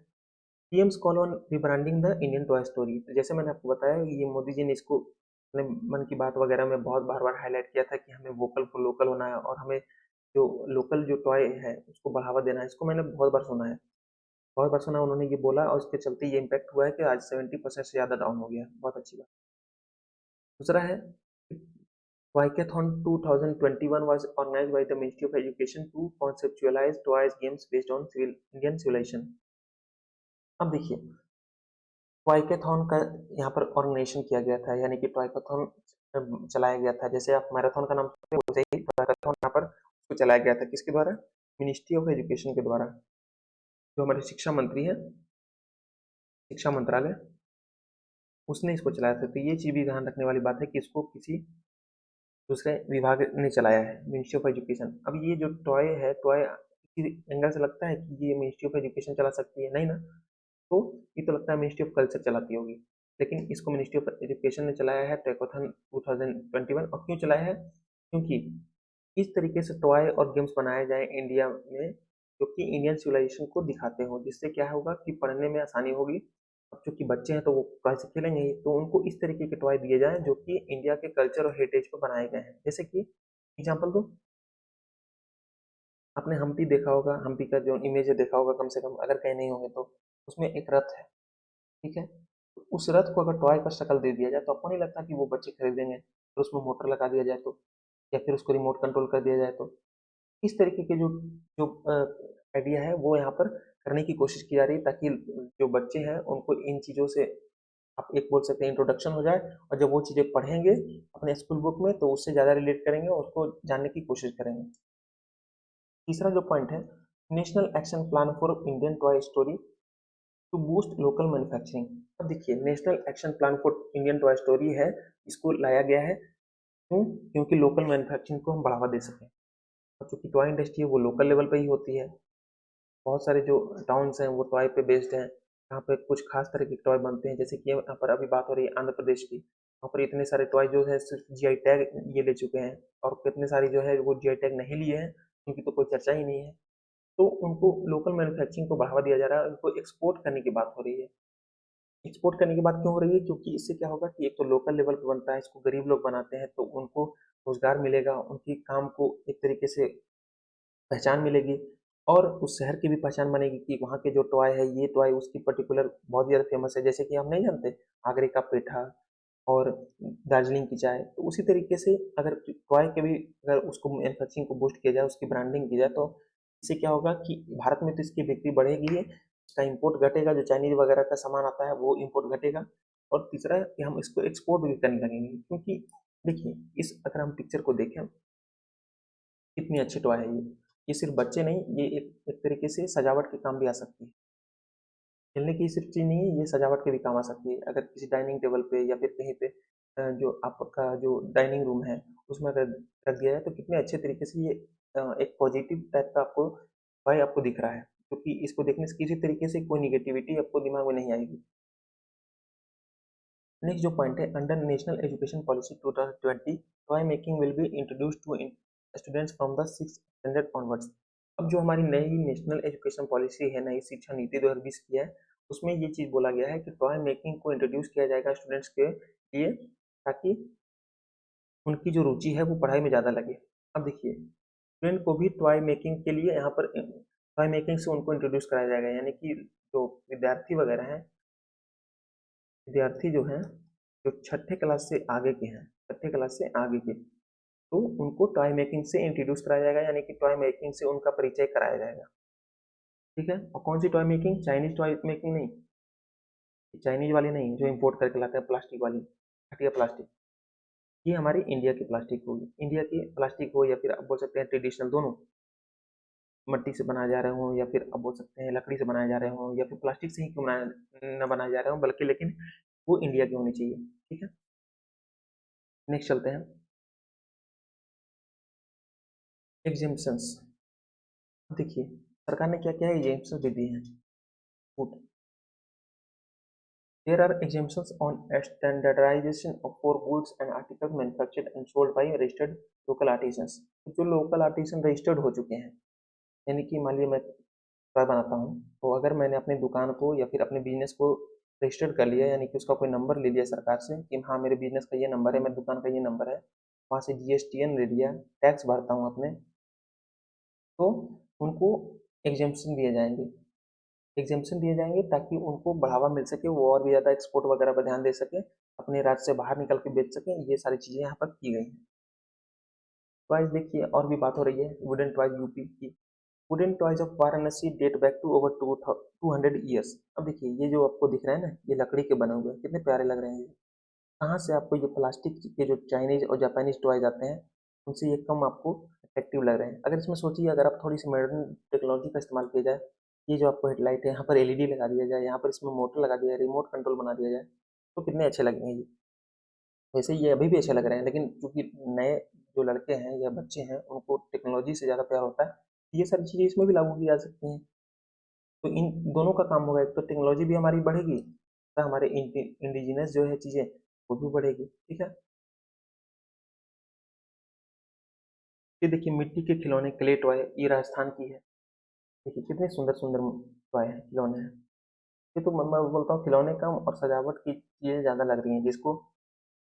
PM's call on rebranding the Indian toy story. जैसे मैंने आपको बताया, ये मोदी जी ने इसको अपने मन की बात वगैरह में बहुत बार बार हाईलाइट किया था कि हमें वोकल फॉर लोकल होना है, और हमें जो लोकल जो टॉय है उसको बढ़ावा देना है। इसको मैंने बहुत बार सुना है, बहुत बार सुना उन्होंने ये बोला, और इसके चलते ये इम्पैक्ट हुआ है कि आज 70% से ज़्यादा डाउन हो गया। बहुत अच्छी बात। दूसरा है Wikathon 2021 was organized by the Ministry of Education to conceptualize toys games based on Indian civilization। अब देखिए टॉयकेथॉन का यहाँ पर ऑर्गेनाइजेशन किया गया था, यानी कि टॉयकेथॉन चलाया गया था। जैसे आप मैराथन का नाम सुनते हो, वैसे ही टॉयकेथॉन यहाँ पर उसको चलाया गया था। किसके द्वारा? मिनिस्ट्री ऑफ एजुकेशन के द्वारा। जो हमारे शिक्षा मंत्री है, शिक्षा मंत्रालय, उसने इसको चलाया था। तो ये चीज़ भी ध्यान रखने वाली बात है कि इसको किसी दूसरे विभाग ने चलाया है, मिनिस्ट्री ऑफ एजुकेशन। अब ये जो टॉय है, टॉय किसी एंगल से लगता है कि ये मिनिस्ट्री ऑफ एजुकेशन चला सकती है? नहीं ना। तो ये तो लगता है मिनिस्ट्री ऑफ कल्चर चलाती होगी, लेकिन इसको मिनिस्ट्री ऑफ एजुकेशन ने चलाया है टॉयकॉथन 2021। और क्यों चलाया है? क्योंकि इस तरीके से टॉय और गेम्स बनाए जाए इंडिया में जो कि इंडियन सिविलाइजेशन को दिखाते हो, जिससे क्या होगा कि पढ़ने में आसानी होगी, अब चूंकि बच्चे हैं तो वो टॉय से खेलेंगे ही, तो उनको इस तरीके के टॉय दिए जाएं जो कि इंडिया के कल्चर और हेरिटेज पर बनाए गए हैं। जैसे कि एग्जाम्पल दो, आपने हम्पी देखा होगा, हम्पी का जो इमेज है देखा होगा कम से कम, अगर कहीं नहीं होंगे तो। उसमें एक रथ है, ठीक है। तो उस रथ को अगर टॉय का शक्ल दे दिया जाए तो आपको नहीं लगता कि वो बच्चे खरीदेंगे? तो उसमें मोटर लगा दिया जाए तो, या फिर उसको रिमोट कंट्रोल कर दिया जाए तो, इस तरीके के जो जो आइडिया है वो यहाँ पर करने की कोशिश की जा रही है, ताकि जो बच्चे हैं उनको इन चीज़ों से, आप एक बोल सकते हैं, इंट्रोडक्शन हो जाए। और जब वो चीज़ें पढ़ेंगे अपने स्कूल बुक में तो उससे ज़्यादा रिलेट करेंगे और उसको जानने की कोशिश करेंगे। तीसरा जो पॉइंट है, national action plan for Indian toy story to boost local manufacturing. अब देखिए, national action plan for Indian toy story है, इसको लाया गया है क्यों? क्योंकि लोकल मैन्युफैक्चरिंग को हम बढ़ावा दे सकें। और चूंकि टॉय इंडस्ट्री है वो लोकल लेवल पे ही होती है, बहुत सारे जो टाउन्स हैं वो टॉय पे बेस्ड हैं, यहाँ पे कुछ खास तरह के टॉय बनते हैं। जैसे कि यहाँ पर अभी बात हो रही है आंध्र प्रदेश की, वहाँ पर इतने सारे टॉय जो है सिर्फ जीआई टैग ये ले चुके हैं, और कितने सारे जो है वो जीआई टैग नहीं लिए हैं, उनकी तो कोई चर्चा ही नहीं है। तो उनको लोकल मैन्युफैक्चरिंग को बढ़ावा दिया जा रहा है, उनको एक्सपोर्ट करने की बात हो रही है। एक्सपोर्ट करने की बात क्यों हो रही है? क्योंकि इससे क्या होगा कि एक तो लोकल लेवल पे बनता है, इसको गरीब लोग बनाते हैं तो उनको रोजगार मिलेगा, उनकी काम को एक तरीके से पहचान मिलेगी, और उस शहर की भी पहचान बनेगी कि वहाँ के जो टॉय है, ये टॉय उसकी पर्टिकुलर बहुत ज़्यादा फेमस है। जैसे कि हम नहीं जानते आगरे का पेठा और दार्जिलिंग की चाय, तो उसी तरीके से अगर टॉय के भी, अगर उसको मैन्युफैक्चरिंग को बूस्ट किया जाए, उसकी ब्रांडिंग की जाए, तो इससे क्या होगा कि भारत में तो इसकी बिक्री बढ़ेगी ही, इसका इम्पोर्ट घटेगा, जो चाइनीज वगैरह का सामान आता है वो इम्पोर्ट घटेगा। और तीसरा है कि हम इसको एक्सपोर्ट भी करने लगेंगे, क्योंकि देखिए, इस अगर हम पिक्चर को देखें, कितनी अच्छी टॉय है ये सिर्फ बच्चे नहीं, ये एक तरीके से सजावट के काम भी आ सकती है। खेलने की सिर्फ चीज़ नहीं है, ये सजावट के भी काम आ सकती है। अगर किसी डाइनिंग टेबल पे या फिर कहीं पे जो आपका जो डाइनिंग रूम है उसमें अगर रख दिया जाए तो कितने अच्छे तरीके से ये एक पॉजिटिव टाइप का आपको भाई आपको दिख रहा है, क्योंकि इसको देखने से किसी तरीके से कोई निगेटिविटी आपको दिमाग में नहीं आएगी। नेक्स्ट जो पॉइंट है, under national education policy 2020 toy making will be introduced to students from the 6th standard onwards. अब जो हमारी नई नेशनल एजुकेशन पॉलिसी है, नई शिक्षा नीति 2020 की है, उसमें ये चीज़ बोला गया है कि टॉय मेकिंग को इंट्रोड्यूस किया जाएगा स्टूडेंट्स के लिए, ताकि उनकी जो रुचि है वो पढ़ाई में ज़्यादा लगे। अब देखिए, स्टूडेंट को भी टॉय मेकिंग के लिए यहाँ पर टॉय मेकिंग से उनको इंट्रोड्यूस कराया जाएगा, यानी कि जो विद्यार्थी वगैरह हैं, विद्यार्थी जो हैं, जो छठे क्लास से आगे के हैं, छठे क्लास से आगे के, तो उनको टॉय मेकिंग से इंट्रोड्यूस कराया जाएगा, यानी कि टॉय मेकिंग से उनका परिचय कराया जाएगा। ठीक है, और कौन सी toy making? Chinese toy making नहीं, चाइनीज वाली नहीं जो इंपोर्ट करके लाते हैं प्लास्टिक वाली, घटिया प्लास्टिक। ये हमारी इंडिया की प्लास्टिक होगी, इंडिया की प्लास्टिक हो, या फिर आप बोल सकते हैं ट्रेडिशनल, दोनों मट्टी से बनाए जा रहे हों, या फिर आप बोल सकते हैं लकड़ी से बनाए जा रहे हों, या फिर प्लास्टिक से ही क्यों बनाए न बनाए जा रहे हों, बल्कि लेकिन वो इंडिया की होनी चाहिए। ठीक है, नेक्स्ट चलते हैं, एग्जेम्पशंस। देखिए, सरकार ने क्या क्या एग्जेम्पशन दे दिए हैं। Good, there are exemptions on standardization of for goods and articles manufactured and sold by registered local artisans। जो लोकल आर्टिसन रजिस्टर्ड हो चुके हैं, यानी कि मान लीजिए मैं टॉय बनाता हूँ, तो अगर मैंने अपनी दुकान को या फिर अपने बिजनेस को रजिस्टर्ड कर लिया, यानी कि उसका कोई नंबर ले लिया सरकार से कि हाँ मेरे बिजनेस का ये नंबर है, मेरी दुकान का ये नंबर है, वहाँ से जीएसटीएन ले लिया, टैक्स भरता हूँ अपने, तो उनको एग्जेम्पशन दिए जाएंगे। एग्जेम्पशन दिए जाएंगे ताकि उनको बढ़ावा मिल सके, वो और भी ज़्यादा एक्सपोर्ट वगैरह पर ध्यान दे सके, अपने राज्य से बाहर निकल के बेच सकें। ये सारी चीज़ें यहाँ पर की गई हैं। टॉयज देखिए, और भी बात हो रही है वुडन टॉयज यूपी की। Wooden toys of Varanasi date back to over 200 years. अब देखिए, ये जो आपको दिख रहा है ना, ये लकड़ी के बने हुए हैं, कितने प्यारे लग रहे हैं ये। कहाँ से आपको ये प्लास्टिक के जो चाइनीज और जापानीज टॉयज आते हैं, उनसे ये कम आपको अट्रैक्टिव लग रहे हैं। अगर इसमें सोचिए, अगर आप थोड़ी सी मॉडर्न टेक्नोलॉजी का इस्तेमाल किया जाए, ये जो आपको हेडलाइट है यहाँ पर एलईडी लगा दिया जाए, यहाँ पर इसमें मोटर लगा दिया जाए, रिमोट कंट्रोल बना दिया जाए, तो कितने अच्छे लगेंगे ये। वैसे ये अभी भी अच्छे लग रहे हैं, लेकिन चूंकि नए जो लड़के हैं या बच्चे हैं उनको टेक्नोलॉजी से ज़्यादा प्यार होता है, ये सारी चीज़ें इसमें भी लागू की जा सकती हैं। तो इन दोनों का काम होगा, एक तो टेक्नोलॉजी भी हमारी बढ़ेगी, तो हमारे इंडिजिनस जो है चीज़ें वो भी बढ़ेगी। ठीक है, ये देखिए, मिट्टी के खिलौने क्ले टॉय, ये राजस्थान की है। देखिए कितने सुंदर सुंदर टॉय हैं, खिलौने हैं। ये तो मैं बोलता हूँ खिलौने कम और सजावट की चीज़ें ज़्यादा लग रही हैं, जिसको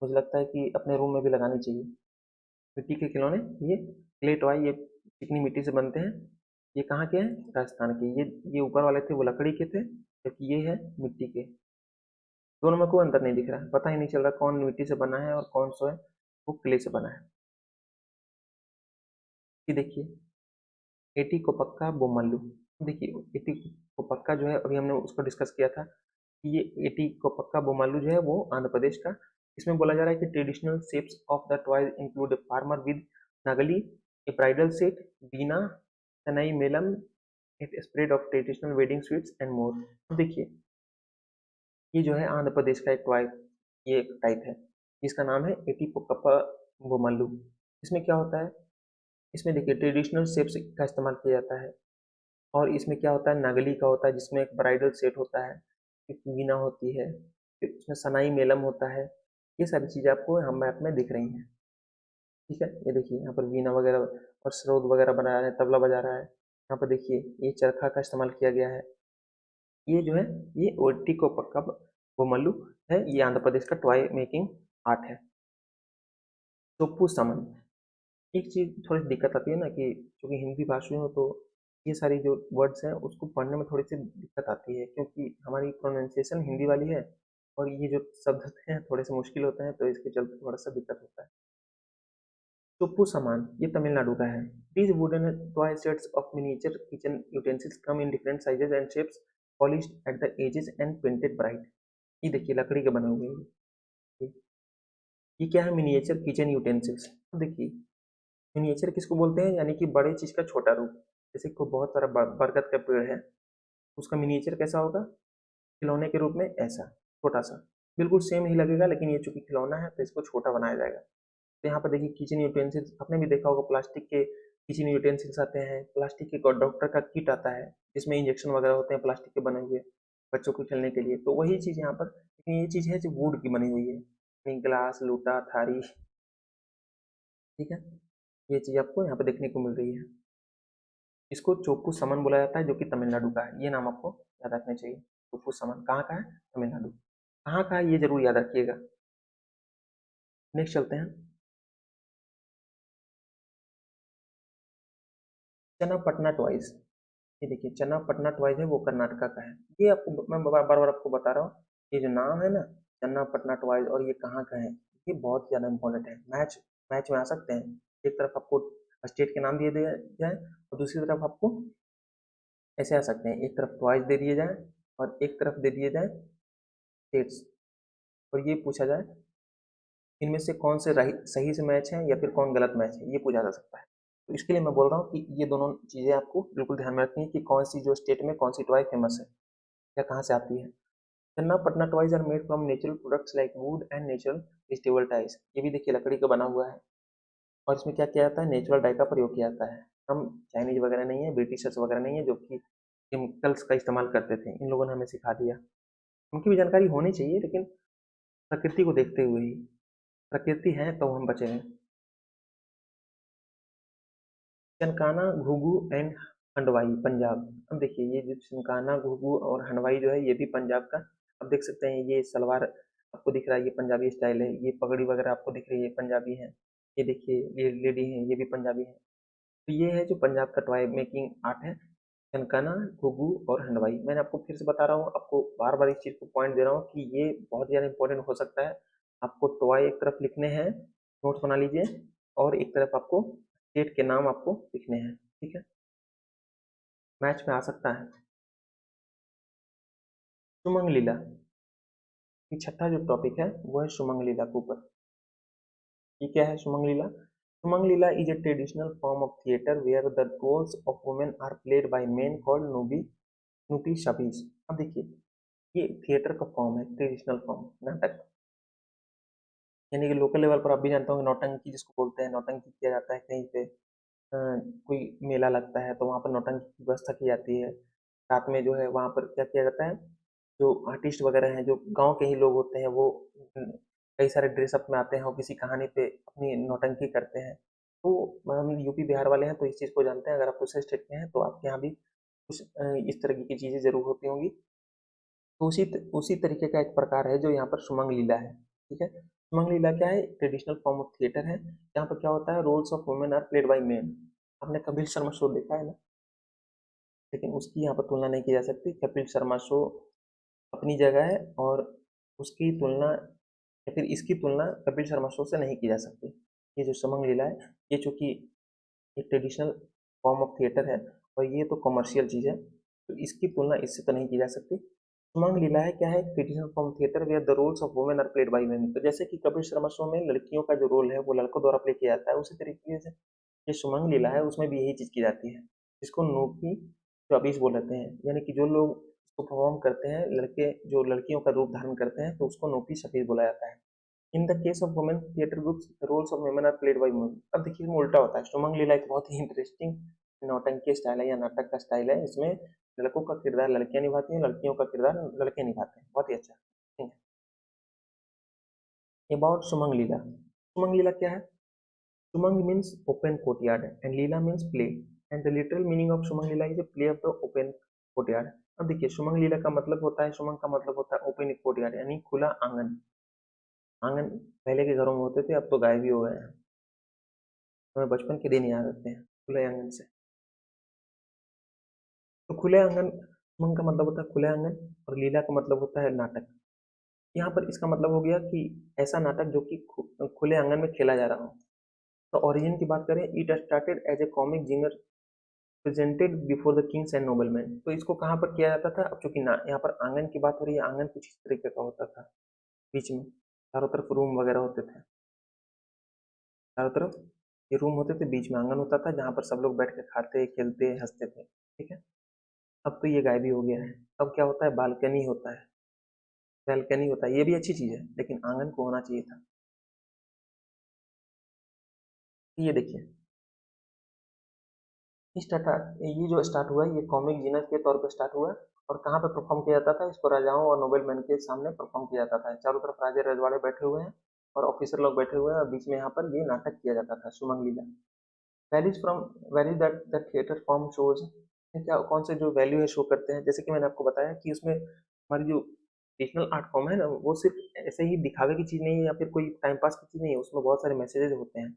मुझे लगता है कि अपने रूम में भी लगानी चाहिए। मिट्टी के खिलौने, ये क्ले टॉय, ये चिकनी मिट्टी से बनते हैं। ये कहाँ के हैं? राजस्थान के। ये ऊपर वाले थे वो लकड़ी के थे, जबकि ये है मिट्टी के। दोनों में कोई अंतर नहीं दिख रहा है, पता ही नहीं चल रहा कौन मिट्टी से बना है और कौन सा है वो क्ले से बना है। ये देखिए, एटी कोपक्का बोमल्लू। देखिए, एटी कोपक्का जो है, अभी हमने उसको डिस्कस किया था कि ये एटी कोपक्का बोमल्लू जो है वो आंध्र प्रदेश का। इसमें बोला जा रहा है कि traditional shapes of the toys include a farmer with nagali, a bridal set, veena, Sannai Melam, it spread of traditional wedding sweets and more. देखिए, ये जो है आंध्र प्रदेश का एक टॉय, ये एक टाइप है जिसका नाम है एटी कोपक्का बोमल्लू। इसमें क्या होता है? इसमें देखिए ट्रेडिशनल शेप्स का इस्तेमाल किया जाता है, और इसमें क्या होता है, नगली का होता है जिसमें एक ब्राइडल सेट होता है, एक वीणा होती है, फिर उसमें सनाई मेलम होता है। ये सारी चीज़ें आपको हम मैप में दिख रही हैं। ठीक है, ये देखिए यहाँ पर वीणा वगैरह और सरोद वगैरह बना रहा है, तबला बजा रहा है। यहाँ पर देखिए ये चरखा का इस्तेमाल किया गया है। ये जो है, ये ओटी को पक्का बोमल्लू है, ये आंध्र प्रदेश का टॉय मेकिंग आर्ट है। चोप्पू समन। एक चीज़ थोड़ी सी दिक्कत आती है ना कि चूंकि हिंदी भाषी हो, तो ये सारी जो वर्ड्स हैं उसको पढ़ने में थोड़ी सी दिक्कत आती है, क्योंकि हमारी प्रोनाउंसिएशन हिंदी वाली है और ये जो शब्द हैं थोड़े से मुश्किल होते हैं, तो इसके चलते थोड़ा सा दिक्कत होता है। चुप्पू सामान, ये तमिलनाडु का है। These wooden toy sets of miniature kitchen utensils come in different sizes and shapes, polished at the edges and painted bright। ये देखिए लकड़ी के बने हुए हैं। ये ये क्या है? Miniature kitchen utensils. देखिए, मिनिएचर किसको बोलते हैं? यानी कि बड़े चीज का छोटा रूप। जैसे को बहुत सारा बरगद का पेड़ है, उसका मिनिएचर कैसा होगा? खिलौने के रूप में ऐसा छोटा सा, बिल्कुल सेम ही लगेगा, लेकिन ये चूंकि खिलौना है तो इसको छोटा बनाया जाएगा। तो यहाँ पर देखिए किचन यूटेंसिल्स, आपने भी देखा होगा प्लास्टिक के किचन यूटेंसिल्स आते हैं, प्लास्टिक के डॉक्टर का किट आता है जिसमें इंजेक्शन वगैरह होते हैं प्लास्टिक के बने हुए बच्चों को खेलने के लिए। तो वही चीज़ यहाँ पर, लेकिन ये चीज़ है जो वुड की बनी हुई है, ग्लास, लोटा, थारी। ठीक है, ये चीज़ आपको यहाँ पर देखने को मिल रही है। इसको चोप्पू समन बोला जाता है, जो कि तमिलनाडु का है। ये नाम आपको याद रखना चाहिए। चोप्पू समन कहाँ का है? तमिलनाडु। कहाँ का है ये जरूर याद रखिएगा। नेक्स्ट चलते हैं। चन्नापटना टॉयज। ये देखिए चन्नापटना टॉयज है, वो कर्नाटका का है। ये आपको मैं बार बार आपको बता रहा हूँ, ये जो नाम है ना, चन्नापटना टॉयज, और ये कहाँ का है, ये बहुत ज़्यादा इंपॉर्टेंट है। मैच मैच में आ सकते हैं। एक तरफ आपको स्टेट के नाम दिए दिए जाए और दूसरी तरफ आपको ऐसे आ सकते हैं, एक तरफ टॉयज दे दिए जाए और एक तरफ दे दिए जाए स्टेट्स, और ये पूछा जाए इनमें से कौन से सही से मैच है या फिर कौन गलत मैच है, ये पूछा जा सकता है। तो इसके लिए मैं बोल रहा हूँ कि ये दोनों चीज़ें आपको बिल्कुल ध्यान में रखनी है कि कौन सी जो स्टेट में कौन सी टॉय फेमस है या कहाँ से आती है। Channapatna toys are made from natural products like wood and natural vegetable dyes. ये भी देखिए लकड़ी का बना हुआ है, और इसमें क्या किया जाता है? नेचुरल डाई का प्रयोग किया जाता है। हम चाइनीज वगैरह नहीं है, ब्रिटिशर्स वगैरह नहीं है जो कि केमिकल्स का इस्तेमाल करते थे। इन लोगों ने हमें सिखा दिया। उनकी भी जानकारी होनी चाहिए, लेकिन प्रकृति को देखते हुए ही। प्रकृति है तो हम बचे हैं। चनकाना, घुघू एंड हंडवाई, पंजाब। अब देखिए ये जो चनकाना, घुघू और हंडवाई जो है, ये भी पंजाब का। अब देख सकते हैं ये सलवार आपको दिख रहा है, ये पंजाबी स्टाइल है। ये पगड़ी वगैरह आपको दिख रही है, पंजाबी है। ये देखिए ये लेडी है, ये भी पंजाबी है। तो ये है जो पंजाब का टॉय मेकिंग आर्ट है, चनकाना, घुघू और हंडवाई। मैंने आपको फिर से बता रहा हूँ, आपको बार बार इस चीज़ को पॉइंट दे रहा हूँ कि ये बहुत ज़्यादा इंपॉर्टेंट हो सकता है। आपको टॉय एक तरफ लिखने हैं, नोट्स बना लीजिए, और एक तरफ आपको स्टेट के नाम आपको लिखने हैं। ठीक है, मैच में आ सकता है। सुमंग लीला, ये छठा जो टॉपिक है वो है सुमंग लीला के ऊपर। ये क्या है Sumang Lila? Sumang Lila is a traditional form of theatre where the roles of women are played by men called Nupi Nuti Shabis. अब देखिए ये थिएटर का फॉर्म है, ट्रेडिशनल फॉर्म, नाटक। यानी कि लोकल लेवल पर आप भी जानते होंगे, नौटंकी जिसको बोलते हैं, नौटंकी किया जाता है कहीं पे। कोई मेला लगता है तो वहाँ पर नौटंकी की व्यवस्था की जाती है। रात में जो है वहाँ पर क्या किया जाता है, जो आर्टिस्ट वगैरह हैं, जो गांव के ही लोग होते हैं, वो कई सारे ड्रेसअप में आते हैं और किसी कहानी पे अपनी नौटंकी करते हैं। तो हम यूपी बिहार वाले हैं तो इस चीज़ को जानते हैं। अगर आप दूसरे स्टेट के हैं तो आपके यहाँ भी कुछ इस तरह की चीज़ें जरूर होती होंगी। तो उसी तरीके का एक प्रकार है जो यहाँ पर सुमंग लीला है। ठीक है, सुमंग लीला क्या है? ट्रेडिशनल फॉर्म ऑफ थिएटर है। यहाँ पर क्या होता है, roles of women are played by men. आपने कपिल शर्मा शो देखा है ना, लेकिन उसकी यहाँ पर तुलना नहीं की जा सकती। कपिल शर्मा शो अपनी जगह है और उसकी तुलना या फिर इसकी तुलना कपिल शर्मा शो से नहीं की जा सकती। ये जो सुमंग लीला है, ये चूंकि एक ट्रेडिशनल फॉर्म ऑफ थिएटर है और ये तो कमर्शियल चीज़ है, तो इसकी तुलना इससे तो नहीं की जा सकती। सुमंग लीला है क्या है? Traditional form theatre where the roles of women are played by men. तो जैसे कि कपिल शर्मा शो में लड़कियों का जो रोल है वो लड़कों द्वारा प्ले किया जाता है, उसी तरीके से ये सुमंग लीला है, उसमें भी यही चीज़ की जाती है। इसको नोपी चौबीस बोल लेते हैं, यानी कि जो लोग इसको परफॉर्म करते हैं, लड़के जो लड़कियों का रूप धारण करते हैं, तो उसको नोपी छब्बीस बोला जाता है। In the case of women theatre groups roles of women are played by men. अब देखिए इसमें उल्टा होता है। सुमंग लीला एक बहुत ही इंटरेस्टिंग नौटंकी स्टाइल है या नाटक का स्टाइल है। इसमें लड़कों का किरदार लड़कियां निभाती हैं, लड़कियों का किरदार लड़के निभाते हैं। बहुत ही अच्छा। ठीक है, अबाउट सुमंग लीला। सुमंग लीला क्या है? Sumang means open courtyard and Leela means play, and the literal meaning of Sumang Leela is a play of the open courtyard। अब देखिए सुमंग लीला का मतलब होता है, सुमंग का मतलब होता है ओपन कोर्टयार्ड यानी खुला आंगन। आंगन पहले के घरों में होते थे, अब तो गायब ही हो गए हैं। हमें बचपन के दिन याद आते हैं खुले आंगन से। तो खुले आंगन, सुमंग का मतलब होता है खुले आंगन और लीला का मतलब होता है नाटक। यहाँ पर इसका मतलब हो गया कि ऐसा नाटक जो कि खुले आंगन में खेला जा रहा हो। तो ओरिजिन की बात करें, it started as a comic genre presented before the kings and nobleman. तो इसको कहाँ पर किया जाता था? अब चूंकि ना यहाँ पर आंगन की बात हो रही है, आंगन कुछ इस तरीके का होता था, बीच में चारों तरफ रूम वगैरह होते थे, चारों तरफ ये रूम होते थे, बीच में आंगन होता था जहाँ पर सब लोग बैठ के खाते खेलते हंसते थे। ठीक है, अब तो ये गायब ही हो गया है। अब क्या होता है, बालकनी होता है, बैल्कनी होता है। ये भी अच्छी चीज है, लेकिन आंगन को होना चाहिए था। ये देखिए, ये जो स्टार्ट हुआ है, ये कॉमिक जीनस के तौर पे स्टार्ट हुआ है। और कहाँ पे परफॉर्म किया जाता था? इसको राजाओं और नोबेलमैन के सामने परफॉर्म किया जाता था। चारों तरफ राजे रजवाड़े बैठे हुए हैं और ऑफिसर लोग बैठे हुए हैं, और बीच में यहाँ पर ये नाटक किया जाता था, Sumang Lila. Values from value that the theatre form shows, क्या कौन से जो वैल्यू है शो करते हैं। जैसे कि मैंने आपको बताया कि उसमें हमारी जो ट्रेडिशनल आर्ट फॉर्म है ना, वो सिर्फ ऐसे ही दिखावे की चीज़ नहीं है या फिर कोई टाइम पास की चीज़ नहीं है, उसमें बहुत सारे मैसेजेस होते हैं।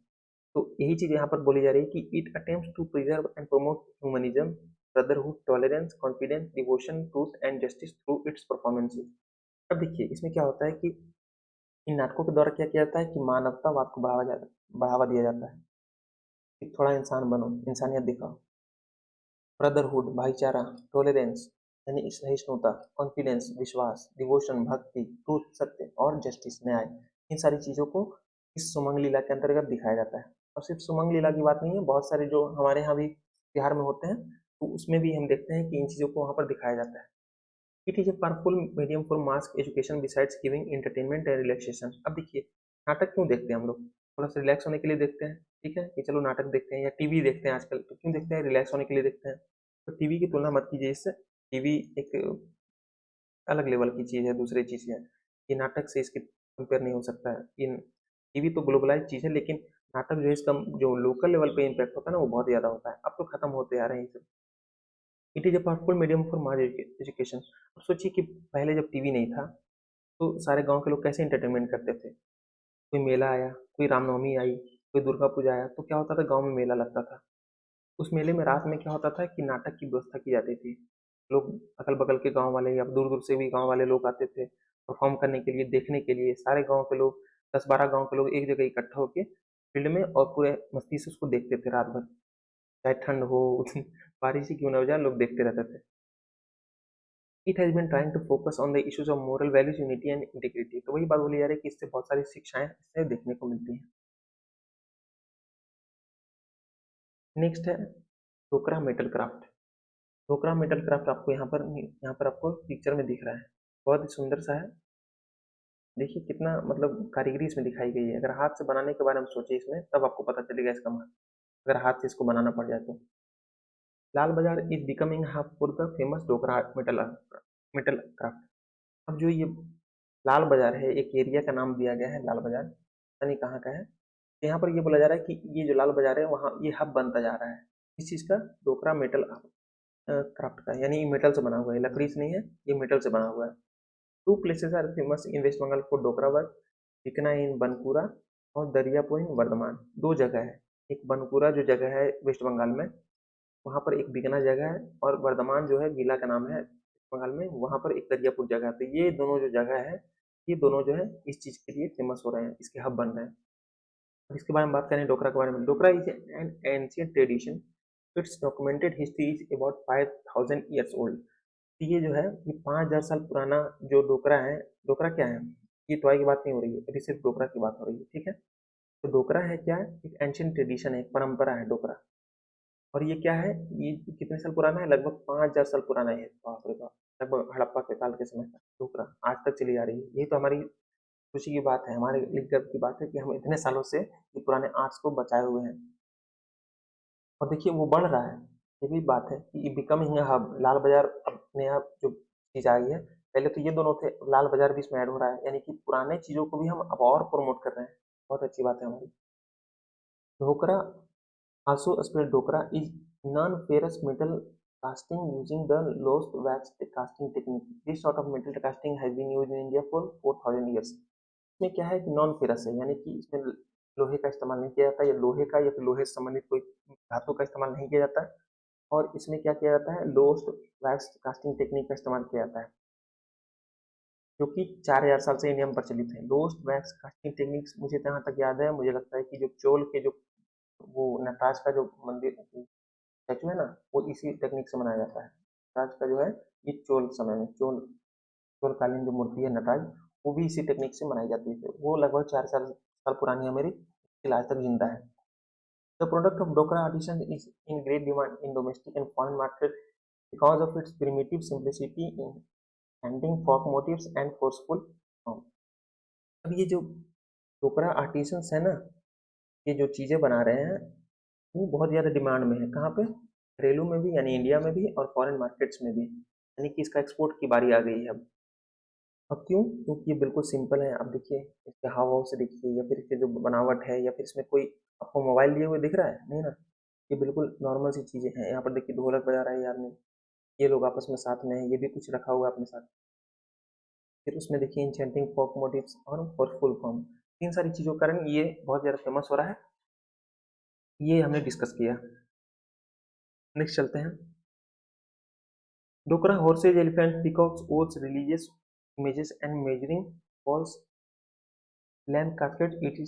तो यही चीज यहाँ पर बोली जा रही है कि it attempts to preserve and promote humanism, brotherhood, tolerance, confidence, devotion, truth and justice through its performances. अब देखिए इसमें क्या होता है कि इन नाटकों के द्वारा क्या किया जाता है कि मानवतावाद को बढ़ावा दिया जाता है कि थोड़ा इंसान बनो, इंसानियत दिखाओ। ब्रदरहुड भाईचारा, टॉलरेंस यानी सहिष्णुता, कॉन्फिडेंस विश्वास, डिवोशन भक्ति, ट्रूथ सत्य और जस्टिस न्याय, इन सारी चीज़ों को इस सुमंग लीला के अंतर्गत दिखाया जाता है। और सिर्फ सुमंग लीला की बात नहीं है, बहुत सारे जो हमारे यहाँ भी बिहार में होते हैं, तो उसमें भी हम देखते हैं कि इन चीज़ों को वहाँ पर दिखाया जाता है। It is a powerful medium for mass education besides giving entertainment and relaxation. अब देखिए नाटक क्यों देखते हैं हम लोग? थोड़ा सा रिलैक्स होने के लिए देखते हैं। ठीक है कि चलो नाटक देखते हैं, या टीवी देखते हैं आजकल, तो क्यों देखते हैं? रिलैक्स होने के लिए देखते हैं। तो टीवी की तुलना मत कीजिए इससे। टीवी एक अलग लेवल की चीज़ है, दूसरी चीज़ है। ये नाटक से इसकी कंपेयर नहीं हो सकता है। इन टीवी तो ग्लोबलाइज चीज़ है, लेकिन नाटक जो है इसका जो लोकल लेवल पे इम्पैक्ट होता है ना, वो बहुत ज़्यादा होता है। अब तो खत्म होते आ रहे हैं ये सब। It is a powerful medium for mass education. अब सोचिए कि पहले जब टीवी नहीं था, तो सारे गांव के लोग कैसे इंटरटेनमेंट करते थे? कोई मेला आया, कोई रामनवमी आई, कोई दुर्गा पूजा आया, तो क्या होता था, गांव में मेला लगता था। उस मेले में रात में क्या होता था कि नाटक की व्यवस्था की जाती थी। लोग अगल बगल के गांव वाले या दूर दूर से भी गांव वाले लोग आते थे परफॉर्म करने के लिए, देखने के लिए। सारे गांव के लोग, 10-12 गांव के लोग एक जगह इकट्ठा होकर फील्ड में और पूरे मस्ती से उसको देखते थे रात भर, चाहे ठंड हो बारिश ही क्यों ना हो जाए, लोग देखते रहते थे। It has been trying to focus on the issues of moral values, unity and integrity. तो वही बात बोली जा रही है कि इससे बहुत सारी शिक्षाएं इससे देखने को मिलती हैं। नेक्स्ट है Dhokra metal craft. Dhokra metal craft आपको यहाँ पर आपको पिक्चर में दिख रहा है, बहुत ही सुंदर सा है। देखिए कितना मतलब कारीगरी इसमें दिखाई गई है। अगर हाथ से बनाने के बारे में सोचे इसमें, तब आपको पता चलेगा इसका महत्व, अगर हाथ से इसको बनाना पड़ जाए तो। Lal Bazar is becoming hub for the famous Dhokra metal metal craft. अब जो ये लाल बाजार है, एक एरिया का नाम दिया गया है लाल बाजार, पता नहीं कहाँ का है। यहाँ पर ये बोला जा रहा है कि ये जो लाल बाजार है, वहाँ ये हब बनता जा रहा है इस चीज़ का, ढोकरा मेटल क्राफ्ट का। यानी ये मेटल से बना हुआ है, लकड़ी से नहीं है, ये मेटल से बना हुआ है। 2 places are famous in West Bengal for Dokra work, Chikna in Banpura और दरियापुर इन वर्धमान। 2 जगह है, एक बनपुरा जो जगह है वेस्ट बंगाल में, वहाँ पर एक बिकना जगह है, और वर्धमान जो है जिला का नाम है बंगाल में, वहाँ पर एक दरियापुर जगह है। तो ये दोनों जो जगह है, ये दोनों जो है इस चीज़ के लिए फेमस हो रहे हैं, इसके हब बन रहे हैं। अब इसके बारे में बात करें डोकरा के बारे में। Dokra is an ancient tradition, its documented history is about 5000 years old. ये जो है ये 5000 साल पुराना जो डोकरा है। डोकरा क्या है, ये टॉय की बात नहीं हो रही है, अभी सिर्फ डोकरा की बात हो रही है, ठीक है। तो डोकरा है क्या है, एक एंशियंट ट्रेडिशन है, एक परंपरा है डोकरा। और ये क्या है, ये कितने साल पुराना है, लगभग 5000 साल पुराना है। बाप रे बाप, लगभग हड़प्पा के काल के समय का डोकरा आज तक चली आ रही है। यही तो हमारी खुशी की बात है, हमारे लिए गर्व की बात है कि हम इतने सालों से ये पुराने आर्ट्स को बचाए हुए हैं। और देखिए वो बढ़ रहा है, ये भी बात है कि बिकमिंग हब। लाल बाजार अब नया जो चीज आ गई है, पहले तो ये दोनों थे, लाल बाजार भी इसमें ऐड हो रहा है, यानी कि पुराने चीजों को भी हम अब और प्रमोट कर रहे हैं। बहुत अच्छी बात है हमारी। Dhokra also spelled Dokra is non-ferrous metal casting using the lost wax casting technique. This sort of metal casting has been used in India for 4000 years. इसमें क्या है कि नॉन फेरस है, यानी कि इसमें लोहे का इस्तेमाल नहीं किया जाता, या लोहे का या फिर लोहे से संबंधित कोई धातु का इस्तेमाल नहीं किया जाता है। और इसमें क्या किया जाता है, लोस्ट वैक्स कास्टिंग टेक्निक का इस्तेमाल किया जाता है, जो कि 4000 साल से इंडिया में प्रचलित है। लोस्ट वैक्स कास्टिंग टेक्निक्स मुझे जहाँ तक याद है, मुझे लगता है कि जो चोल के जो वो नटराज का जो मंदिर स्टैचू है ना, वो इसी टेक्निक से बनाया जाता है। नटराज का जो है ये चोल समय में चोलकालीन जो मूर्ति है नटराज, वो भी इसी टेक्निक से बनाई जाती है। वो लगभग 4 साल पुरानी है मेरी, स्टिल आज तक जिंदा है। The product of Dokra artisan is in great demand in domestic and foreign market because of its primitive simplicity in handling folk motifs and forceful form. अब ये जो डोकरा आर्टिसंस है ना, ये जो चीज़ें बना रहे हैं, वो बहुत ज़्यादा डिमांड में है। कहाँ पे, घरेलू में भी यानी इंडिया में भी, और फॉरेन मार्केट्स में भी, यानी कि इसका एक्सपोर्ट की बारी आ गई है अब क्यों, क्योंकि ये बिल्कुल सिंपल है। अब देखिए इसके हाव भाव से देखिए, या फिर इसकी जो बनावट है, या फिर इसमें कोई आपको मोबाइल लिए हुए दिख रहा है, नहीं ना। ये बिल्कुल नॉर्मल सी चीज़ें हैं। यहाँ पर देखिए ढोलक बजा रहा है ये आदमी, ये लोग आपस में साथ में है, ये भी कुछ रखा हुआ है अपने साथ। फिर उसमें देखिए इंचेंटिंग फॉक मोटिव्स और फुल फॉर्म, इन सारी चीज़ों के कारण ये बहुत ज़्यादा फेमस हो रहा है। ये हमने डिस्कस किया। नेक्स्ट चलते हैं। Dokra horses elephant peacocks owls religious images and measuring bowls lamp casket it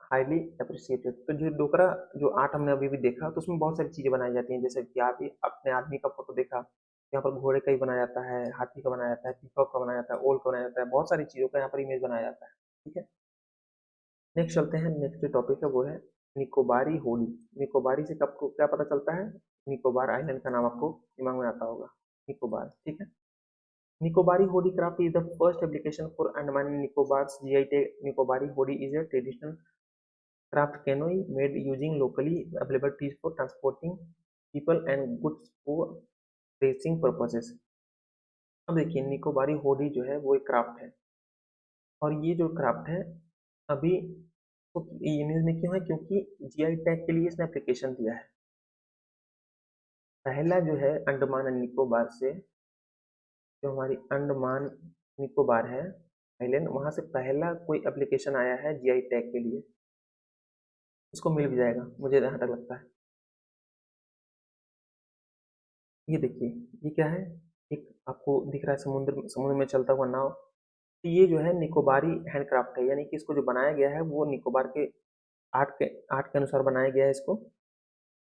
highly appreciated. तो जो डोकरा जो आर्ट हमने अभी भी देखा, तो उसमें बहुत सारी चीज़ें बनाई जाती हैं, जैसे कि आप अपने आदमी का फोटो देखा, यहाँ पर घोड़े का ही बनाया जाता है, हाथी का बनाया जाता है, पीकॉक का बनाया जाता है, ओल का बनाया जाता है, बहुत सारी चीज़ों का यहाँ पर इमेज बनाया जाता है, ठीक है। नेक्स्ट चलते हैं, नेक्स्ट जो टॉपिक है वो है निकोबारी होली। निकोबारी से आपको क्या पता चलता है, निकोबार आइलैंड का नाम आपको दिमाग में आता होगा, निकोबार, ठीक है। Nikobari Hodi craft is the first application for Andaman and Nicobar's GI tag. Nikobari Hodi is a traditional craft canoe made using locally available trees for transporting people and goods for racing purposes. अब देखिए निकोबारी होडी जो है वो एक craft है, और ये जो क्राफ्ट है अभी तो ये न्यूज में क्यों है, क्योंकि जीआई टैग के लिए इसने एप्लीकेशन दिया है। पहला जो है अंडमान एंड निकोबार से, जो हमारी अंडमान निकोबार है आइलैंड, वहां से पहला कोई एप्लीकेशन आया है जीआई टैग के लिए। इसको मिल भी जाएगा मुझे जहाँ तक लगता है। ये देखिए ये क्या है, एक आपको दिख रहा है समुद्र में चलता हुआ नाव। तो ये जो है निकोबारी हैंडक्राफ्ट है, यानी कि इसको जो बनाया गया है वो निकोबार के आर्ट के अनुसार बनाया गया है इसको।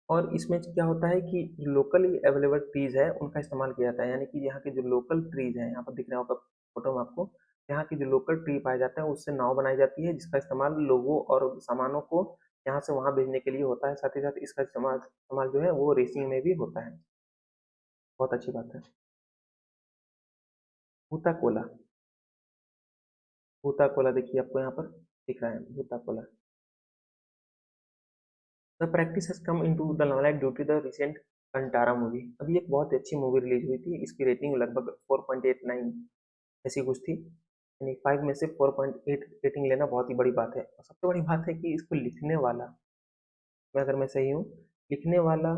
और इसमें क्या होता है कि जो लोकली अवेलेबल ट्रीज है उनका इस्तेमाल किया जाता है, यानी कि यहाँ के जो लोकल ट्रीज हैं, यहाँ पर दिख रहा होगा फोटो में आपको, यहाँ के जो लोकल ट्री पाए जाते हैं उससे नाव बनाई जाती है, जिसका इस्तेमाल लोगों और सामानों को यहाँ से वहाँ भेजने के लिए होता है। साथ ही साथ इसका इस्तेमाल जो है वो रेसिंग में भी होता है। बहुत अच्छी बात है। भूता कोला, भूता कोला देखिए आपको यहाँ पर दिख रहा है, Bhuta Kola. The practice has come into the limelight due to the recent Kantara movie. अभी एक बहुत ही अच्छी मूवी रिलीज हुई थी, इसकी रेटिंग लगभग 4.89 ऐसी कुछ थी, यानी 5 में से 4.8 रेटिंग लेना बहुत ही बड़ी बात है। और सबसे बड़ी बात है कि इसको लिखने वाला, अगर मैं सही हूँ, लिखने वाला,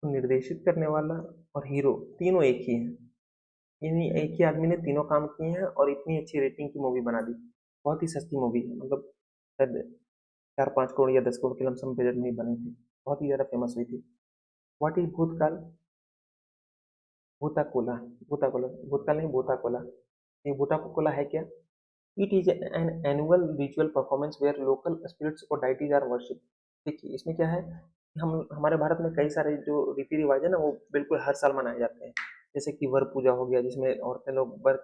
निर्देशित करने वाला और हीरो तीनों एक ही है। यानी एक ही आदमी ने तीनों काम किए हैं और इतनी अच्छी रेटिंग की मूवी बना दी। बहुत ही सस्ती मूवी है, मतलब शायद 4-5 करोड़ या 10 करोड़ के लमसम बजट में ही बनी थी, बहुत ही ज़्यादा फेमस हुई थी। व्हाट इज भूतकाल? भूताकोला, भूताकोला, भूतकाल नहीं भूताकोला। ये भूताकोला है क्या? It is an annual ritual performance where local spirits और डाइटीज आर वर्शिप। देखिए इसमें क्या है, हम हमारे भारत में कई सारे जो रीति रिवाज है ना वो बिल्कुल हर साल मनाए जाते हैं। जैसे कि वर पूजा हो गया, जिसमें औरतें लोग वर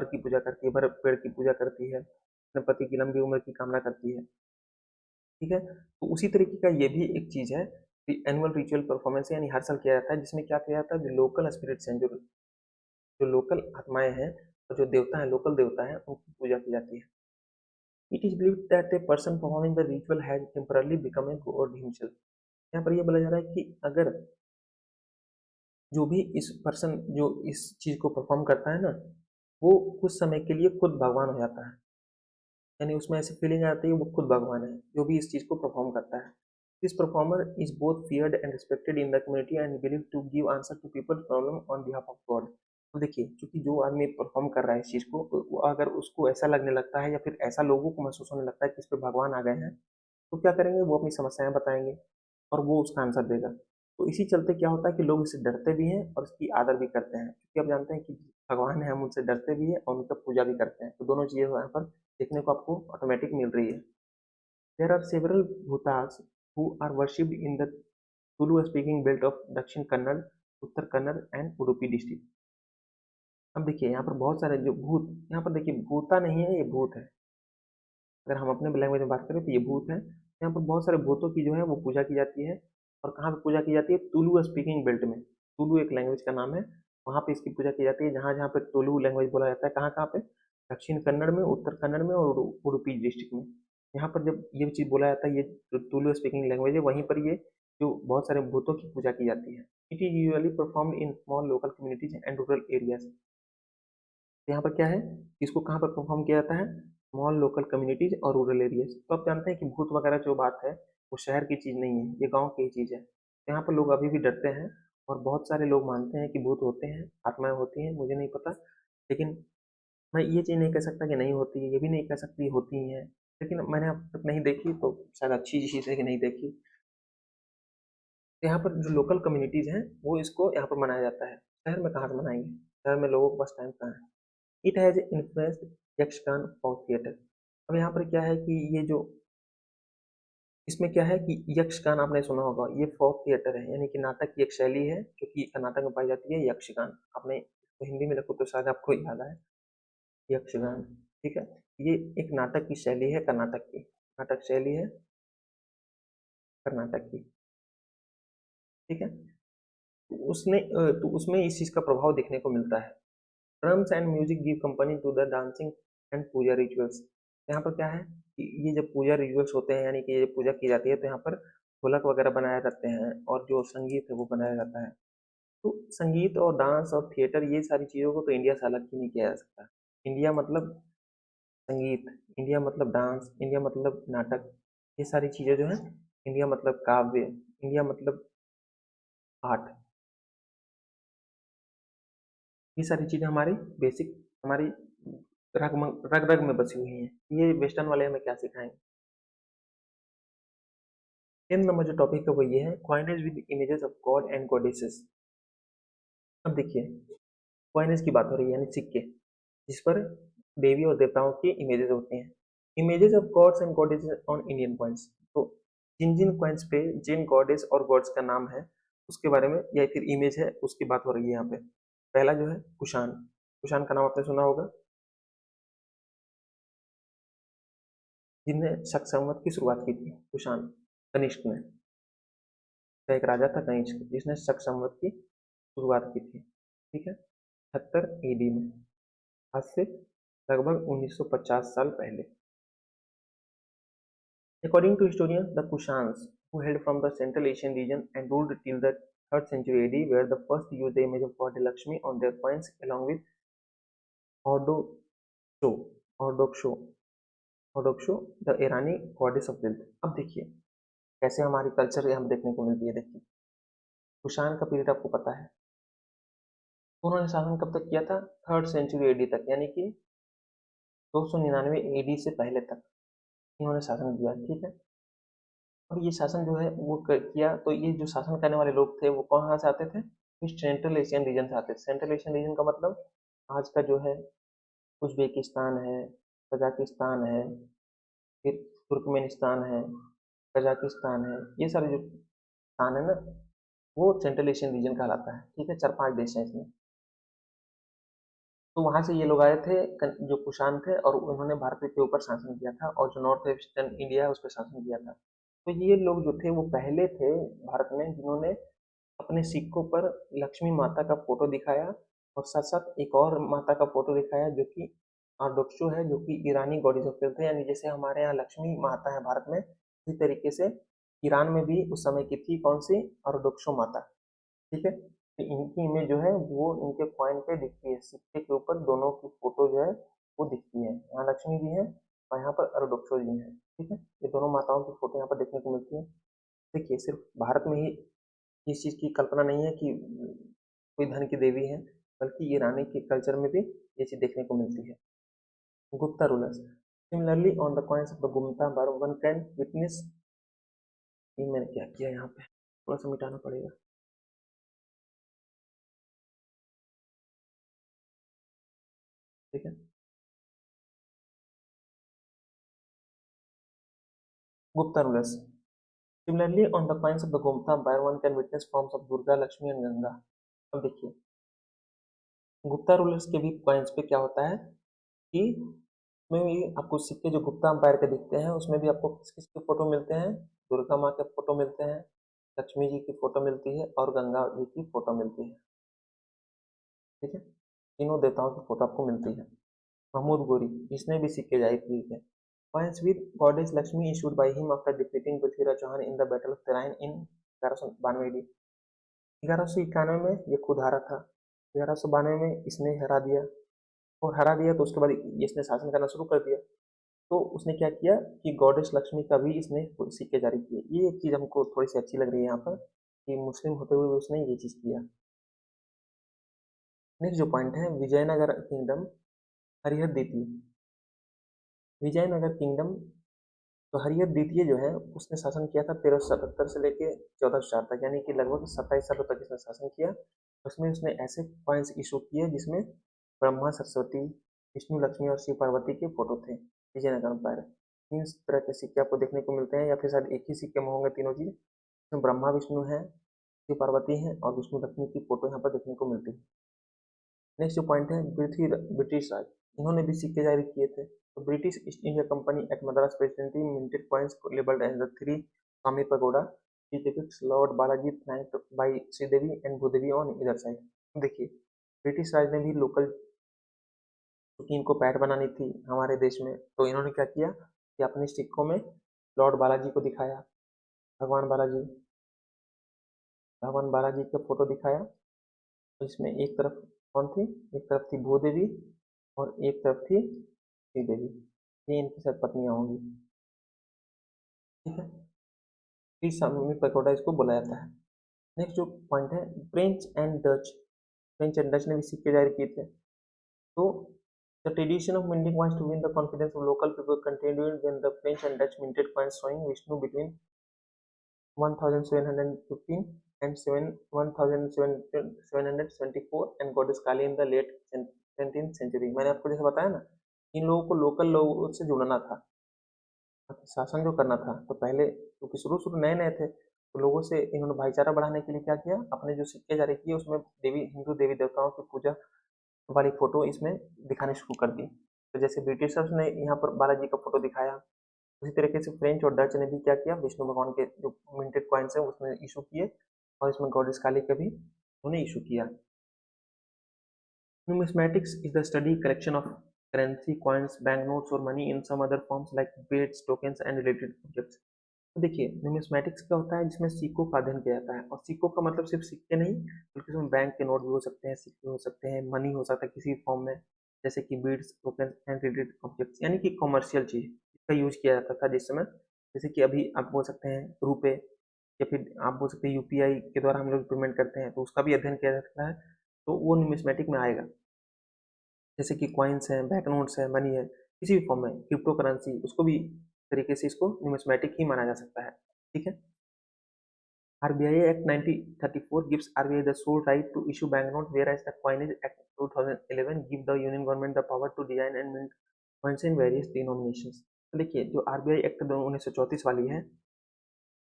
की पूजा करती है, वर पेड़ की पूजा करती है, अपने पति की लंबी उम्र की कामना करती है। ठीक है, तो उसी तरीके का ये भी एक चीज है, एनुअल रिचुअल परफॉर्मेंस यानी हर साल किया जाता है, जिसमें क्या किया जाता है, जो लोकल स्पिरिट्स हैं, जो जो लोकल आत्माएं हैं और जो देवता हैं, लोकल देवता हैं, उनकी पूजा की जाती है। It is believed that a person performing the ritual has temporarily become a god himself. यहाँ पर यह बोला जा रहा है कि अगर जो भी इस पर्सन जो इस चीज को परफॉर्म करता है ना, वो कुछ समय के लिए खुद भगवान हो जाता है। यानी उसमें ऐसी फीलिंग आती है वो खुद भगवान है, जो भी इस चीज को परफॉर्म करता है। This performer is both feared and respected in the community and believe to give answer to people problem on behalf of God. तो देखिए, क्योंकि जो आदमी परफॉर्म कर रहा है इस चीज को, वो अगर उसको ऐसा लगने लगता है या फिर ऐसा लोगों को महसूस होने लगता है कि इस पे भगवान आ गए हैं, तो क्या करेंगे, वो अपनी समस्याएं बताएंगे और वो उसका आंसर देगा। तो इसी चलते क्या होता है कि लोग इससे डरते भी हैं और इसकी आदर भी करते हैं, क्योंकि आप जानते हैं कि भगवान है, हम उनसे डरते भी हैं और उनका पूजा भी करते हैं। तो दोनों चीजें यहाँ पर देखने को आपको ऑटोमेटिक मिल रही है। There are several bhutas who are worshipped in the Tulu speaking belt of Dakshina Kannada, Uttara Kannada and Udupi district. अब देखिए यहाँ पर बहुत सारे जो भूत, यहाँ पर देखिए भूता नहीं है, ये भूत है। अगर हम अपने लैंग्वेज में बात करें तो ये भूत है। यहाँ पर बहुत सारे भूतों की जो है वो पूजा की जाती है। और कहाँ पे पूजा की जाती है? तुलु स्पीकिंग बेल्ट में। तुलु एक लैंग्वेज का नाम है, वहाँ पे इसकी पूजा की जाती है। जहाँ जहाँ पे तुलु लैंग्वेज बोला जाता है, कहाँ कहाँ पे? दक्षिण कन्नड़ में, उत्तर कन्नड़ में और उडुपी डिस्ट्रिक्ट में। यहाँ पर जब ये चीज़ बोला जाता है, ये जो तुलु स्पीकिंग लैंग्वेज है, वहीं पर ये जो बहुत सारे भूतों की पूजा की जाती है। It is usually performed in small local communities and rural areas. यहाँ पर क्या है, इसको कहाँ पर परफॉर्म किया जाता है? स्मॉल लोकल कम्युनिटीज और रूरल एरियाज। तो आप जानते हैं कि भूत वगैरह जो बात है वो शहर की चीज़ नहीं है, ये गांव की ही चीज़ है। यहाँ पर लोग अभी भी डरते हैं और बहुत सारे लोग मानते हैं कि भूत होते हैं, आत्माएं होती हैं, मुझे नहीं पता। लेकिन मैं ये चीज़ नहीं कह सकता कि नहीं होती है, ये भी नहीं कह सकती होती ही है। लेकिन मैंने अब तक नहीं देखी, तो शायद अच्छी चीज़ है कि नहीं देखी। तो यहाँ पर जो लोकल कम्युनिटीज हैं वो इसको यहाँ पर मनाया जाता है। शहर में कहाँ से मनाएंगे, शहर में लोगों के पास टाइम कहाँ है। इट हैज इन्फ्लुएंस्ड यक्षगान और थिएटर। अब यहाँ पर क्या है कि ये जो इसमें क्या है कि यक्षगान आपने सुना होगा, ये फोक थिएटर है, यानी कि नाटक की एक शैली है जो कि कर्नाटक में पाई जाती है। यक्षगान आपने इसको हिंदी में रखो तो शायद आपको याद आए, यक्षगान। ठीक है, ये एक नाटक की शैली है, कर्नाटक की नाटक शैली है, कर्नाटक की। ठीक है, तो उसमें इस चीज का प्रभाव देखने को मिलता है। Drums and music give company to the dancing and puja rituals. यहाँ पर क्या है कि ये जब पूजा रिचुअल्स होते हैं, यानी कि ये पूजा की जाती है, तो यहाँ पर ढोलक वगैरह बनाए जाते हैं और जो संगीत है वो बनाया जाता है। तो संगीत और डांस और थिएटर, ये सारी चीज़ों को तो इंडिया से अलग ही नहीं किया जा सकता। इंडिया मतलब संगीत, इंडिया मतलब डांस, इंडिया मतलब नाटक, ये सारी चीज़ें जो है, इंडिया मतलब काव्य, इंडिया मतलब आर्ट, ये सारी चीज़ें हमारी बेसिक, हमारी रग रग में बसी हुई हैं। ये वेस्टर्न वाले हमें क्या सिखाएंगे। 10 नंबर जो टॉपिक है वो ये है, coinage with images of God and goddesses. अब देखिए, क्वाइनेज की बात हो रही है, यानी सिक्के जिस पर देवी और देवताओं की इमेजेस होती हैं। Images of gods and goddesses on Indian coins. तो जिन जिन कॉइन्स पे जिन गॉडेस और गॉड्स का नाम है उसके बारे में या फिर इमेज है उसकी बात हो रही है यहाँ पे। पहला जो है कुषाण। कुषाण का नाम आपने सुना होगा, जिनने शक संवत की शुरुआत की थी, कुषाण, कनिष्क ने। तो एक राजा था कनिष्क, जिसने शक संवत की शुरुआत की थी। ठीक है, 76 AD में, आज से लगभग 1950 साल पहले। According to historians, the Kushans, who hailed from the Central Asian region and ruled till the 3rd century AD, were the first to use the image of God Lakshmi on their coins, along with Hordoksho, Hordoksho, Hordoksho, the Irani goddess of wealth. अब देखिए कैसे हमारी culture यहाँ देखने को मिलती है। देखिए, कुषाण का पीरियड आपको पता है, उन्होंने शासन कब तक किया था? 3rd सेंचुरी एडी तक, यानी कि 299 एडी से पहले तक इन्होंने शासन किया, ठीक है। और ये शासन जो है वो किया, तो ये जो शासन करने वाले लोग थे वो कहाँ से आते थे? इस सेंट्रल एशियन रीजन से आते थे। सेंट्रल एशियन रीजन का मतलब आज का जो है उज्बेकिस्तान है, कजाकिस्तान है, फिर तुर्कमेनिस्तान है, कजाकिस्तान है, ये सारे जो स्थान है ना, वो सेंट्रल एशियन रीजन कहलाता है, ठीक है। 4-5 देश हैं इसमें। तो वहां से ये लोग आए थे, जो कुषाण थे, और उन्होंने भारत के ऊपर शासन किया था, और जो नॉर्थ ईस्टर्न इंडिया है उस पर शासन किया था। तो ये लोग जो थे वो पहले थे भारत में जिन्होंने अपने सिक्कों पर लक्ष्मी माता का फोटो दिखाया, और साथ साथ एक और माता का फोटो दिखाया जो कि आर्डोक्सो है, जो कि ईरानी गॉडेस ऑफ वेल्थ है। यानी जैसे हमारे यहाँ लक्ष्मी माता है भारत में, इसी तरीके से ईरान में भी उस समय की थी कौन सी? आर्डोक्सो माता, ठीक है। तो इनकी इमेज जो है वो इनके कॉइन पे दिखती है, सिक्के के ऊपर दोनों की फोटो जो है वो दिखती है। यहाँ लक्ष्मी जी है और यहाँ पर आर्डोक्सो जी है, ठीक है। ये दोनों माताओं की फोटो यहाँ पर देखने को मिलती है। देखिए, सिर्फ भारत में ही इस चीज़ की कल्पना नहीं है कि कोई धन की देवी है, बल्कि ईरानी के कल्चर में भी ये चीज़ देखने को मिलती है। Gupta rulers, similarly on the coins of the Gupta one can witness, ये मैंने क्या किया यहाँ पे, थोड़ा सा मिटाना पड़ेगा, ठीक है। Gupta rulers, similarly on the coins of the Gupta empire one can witness forms of Durga, Lakshmi and Ganga. अब देखिए, गुप्ता रूलर्स के भी कॉइन्स पे क्या होता है कि में भी आपको सिक्के जो गुप्ता एम्पायर के दिखते हैं उसमें भी आपको किस किस के फोटो मिलते हैं? दुर्गा माँ के फोटो मिलते हैं, लक्ष्मी जी की फोटो मिलती है, और गंगा जी की फोटो मिलती है, ठीक है। तीनों देवताओं की फोटो आपको मिलती है। महमूद गोरी, इसने भी सिक्के जारी किए थे। Coins with goddess Lakshmi issued by him after defeating Prithviraj Chauhan in the battle of Tarain in 1192 AD. 1191 में ये खुद हारा था, 1192 में इसने हरा दिया, और हरा दिया तो उसके बाद इसने शासन करना शुरू कर दिया। तो उसने क्या किया कि गॉडेस लक्ष्मी का भी इसने सिक्के जारी किए। ये एक चीज़ हमको थोड़ी सी अच्छी लग रही है यहाँ पर, कि मुस्लिम होते हुए उसने ये चीज़ किया। नेक्स्ट जो पॉइंट है, विजयनगर किंगडम, हरिहर द्वितीय। विजयनगर किंगडम, तो हरिहर द्वितीय जो है उसने शासन किया था 1377 से लेके 1404 तक, यानी कि लगभग 27 सालों तक इसने शासन किया। उसमें उसने ऐसे कॉइन्स इशू किए जिसमें ब्रह्मा, सरस्वती, विष्णु, लक्ष्मी और शिव पार्वती के फोटो थे। विजयनगर पर 3 तरह के सिक्के आपको देखने को मिलते हैं, या फिर शायद एक ही सिक्के में होंगे तीनों चीज। इसमें ब्रह्मा विष्णु है, शिव पार्वती है, और विष्णु लक्ष्मी की फोटो यहाँ पर देखने को मिलती है। नेक्स्ट जो पॉइंट है, पृथ्वी ब्रिटिश राज, इन्होंने भी सिक्के जारी किए थे। तो British East India Company at Madras presidency minted coins labelled as the three swami pagoda depicts Lord Balaji flanked by Sridevi and Bhudevi on either side. देखिए, ब्रिटिश राज ने भी लोकल, क्योंकि इनको पैठ बनानी थी हमारे देश में, तो इन्होंने क्या किया कि अपने सिक्कों में लॉर्ड बालाजी को दिखाया, भगवान बालाजी, भगवान बालाजी का फोटो दिखाया। तो इसमें एक तरफ कौन थी? एक तरफ थी भूदेवी, और एक तरफ थी श्रीदेवी, ये इनकी सब पत्नियां होंगी, ठीक है। इस समय पकोड़ा इसको बोला जाता है। नेक्स्ट जो पॉइंट है, French and Dutch, French and Dutch ने भी सिक्के जारी किए थे। तो the tradition of minting coins to win the confidence of local people continued when the French and Dutch minted coins showing Vishnu between 1715 and 1774 and goddess Kali in the late 17th century। मैंने आपको जैसे बताया ना, इन लोगों को local लोगों से जुड़ना था, शासन जो करना था। तो पहले क्योंकि शुरू शुरू नए नए थे, तो लोगों से इन्होंने भाईचारा बढ़ाने के लिए क्या किया, अपने जो सिक्के जारी किए उसमें देवी, हिंदू देवी देवताओं की पूजा वाली फोटो इसमें दिखानी शुरू कर दी। तो जैसे ब्रिटिशर्स ने यहाँ पर बालाजी का फोटो दिखाया, उसी तरीके से फ्रेंच और डच ने भी क्या किया, विष्णु भगवान के जो मिंटेड कॉइन्स है उसमें इशू किए, और इसमें गॉडेस काली का भी उन्होंने इशू किया। Numismatics is the study collection of currency, coins, banknotes और money in some other forms like beads, tokens and related objects। तो देखिए, न्यूमिस्मैटिक्स क्या होता है, जिसमें सिक्कों का अध्ययन किया जाता है। और सिक्कों का मतलब सिर्फ सिक्के नहीं, बल्कि उसमें बैंक के नोट भी हो सकते हैं, सिक्के हो सकते हैं, मनी हो सकता है किसी फॉर्म में, जैसे कि beads, token and related objects, यानी कि कॉमर्शियल चीज, इसका यूज किया जाता था जिस समय। जैसे कि अभी आप बोल सकते हैं रुपए, या फिर आप बोल सकते हैं यूपीआई के द्वारा हम लोग पेमेंट करते हैं, तो उसका भी अध्ययन किया जाता है। तो वो न्यूमिस्मेटिक में आएगा। जैसे कि कॉइन्स हैं, बैंक नोट्स है, मनी है, किसी भी फॉर्म में, क्रिप्टो करेंसी, उसको भी तरीके से इसको न्यूमिस्मेटिक ही माना जा सकता है। ठीक है। RBI Act 1934 gives RBI the sole right to issue banknote, whereas the Coinage Act 2011 give the Union government the power to design and mint coins in various denominations। तो देखिए, जो RBI एक्ट 1934 वाली है,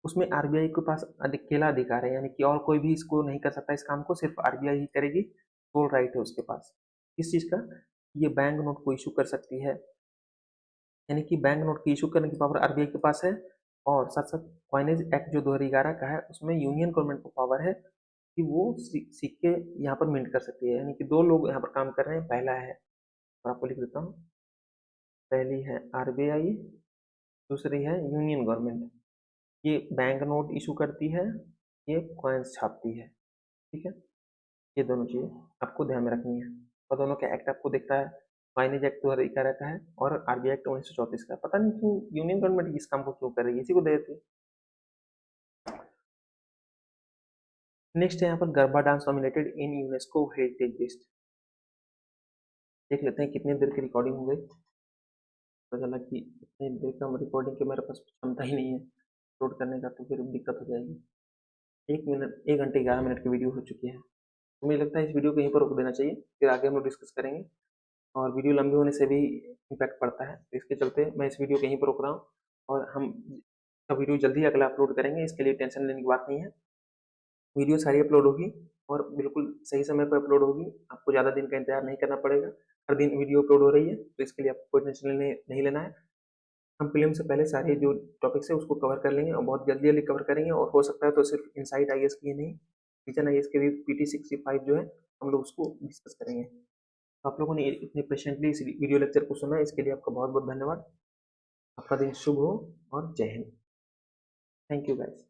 उसमें RBI के पास अकेला अधिकार है, यानी कि और कोई भी इसको नहीं कर सकता, इस काम को सिर्फ RBI ही करेगी। सोल राइट है उसके पास किस चीज़ का, ये बैंक नोट को इशू कर सकती है, यानी कि बैंक नोट की इशू करने की पावर आरबीआई के पास है। और साथ साथ कॉइनेज एक्ट जो 2011 का है, उसमें यूनियन गवर्नमेंट को पावर है कि वो सिक्के यहाँ पर मिंट कर सकती है। यानी कि दो लोग यहाँ पर काम कर रहे हैं। पहला है, और आपको लिख देता हूँ, पहली है आरबीआई, दूसरी है यूनियन गवर्नमेंट। ये बैंक नोट इशू करती है, ये कॉइन्स छापती है। ठीक है। ये दोनों चीज़ें आपको ध्यान में रखनी है, और दोनों का एक्ट आपको दिखता है। कॉइनेज एक्ट 2011 का है और आरबीआई एक्ट 1934 का है। पता नहीं क्यों यूनियन गवर्नमेंट इस काम को क्यों कर रही है, इसी को दे देती है। नेक्स्ट है यहाँ पर garba dance nominated in UNESCO heritage list. देख लेते हैं कितनी देर की रिकॉर्डिंग हो गई। पता चला कि इतनी देर का रिकॉर्डिंग के मेरे पास क्षमता ही नहीं है अपलोड करने का, तो फिर दिक्कत हो जाएगी। 1 घंटे 11 मिनट की वीडियो हो चुकी है। तो मुझे लगता है इस वीडियो को यहीं पर रोक देना चाहिए, फिर आगे हम लोग डिस्कस करेंगे। और वीडियो लंबी होने से भी इम्पैक्ट पड़ता है, तो इसके चलते मैं इस वीडियो को यहीं पर रोक रहा हूँ। और हम वीडियो जल्दी अगला अपलोड करेंगे, इसके लिए टेंशन लेने की बात नहीं है। वीडियो सारी अपलोड होगी और बिल्कुल सही समय पर अपलोड होगी। आपको ज़्यादा दिन का इंतजार नहीं करना पड़ेगा। हर दिन वीडियो अपलोड हो रही है, तो इसके लिए आपको कोई टेंशन नहीं लेना है। हम प्रीलिम्स से पहले सारे जो टॉपिक्स है उसको कवर कर लेंगे, और बहुत जल्दी जल्दी कवर करेंगे। और हो सकता है तो सिर्फ इनसाइड IAS की ही नहीं, विजन IAS के भी PT65 जो है, हम लोग उसको डिस्कस करेंगे। तो आप लोगों ने इतने पेशेंटली इस वीडियो लेक्चर को सुना, इसके लिए आपका बहुत बहुत धन्यवाद। आपका दिन शुभ हो और जय हिंद। Thank you guys.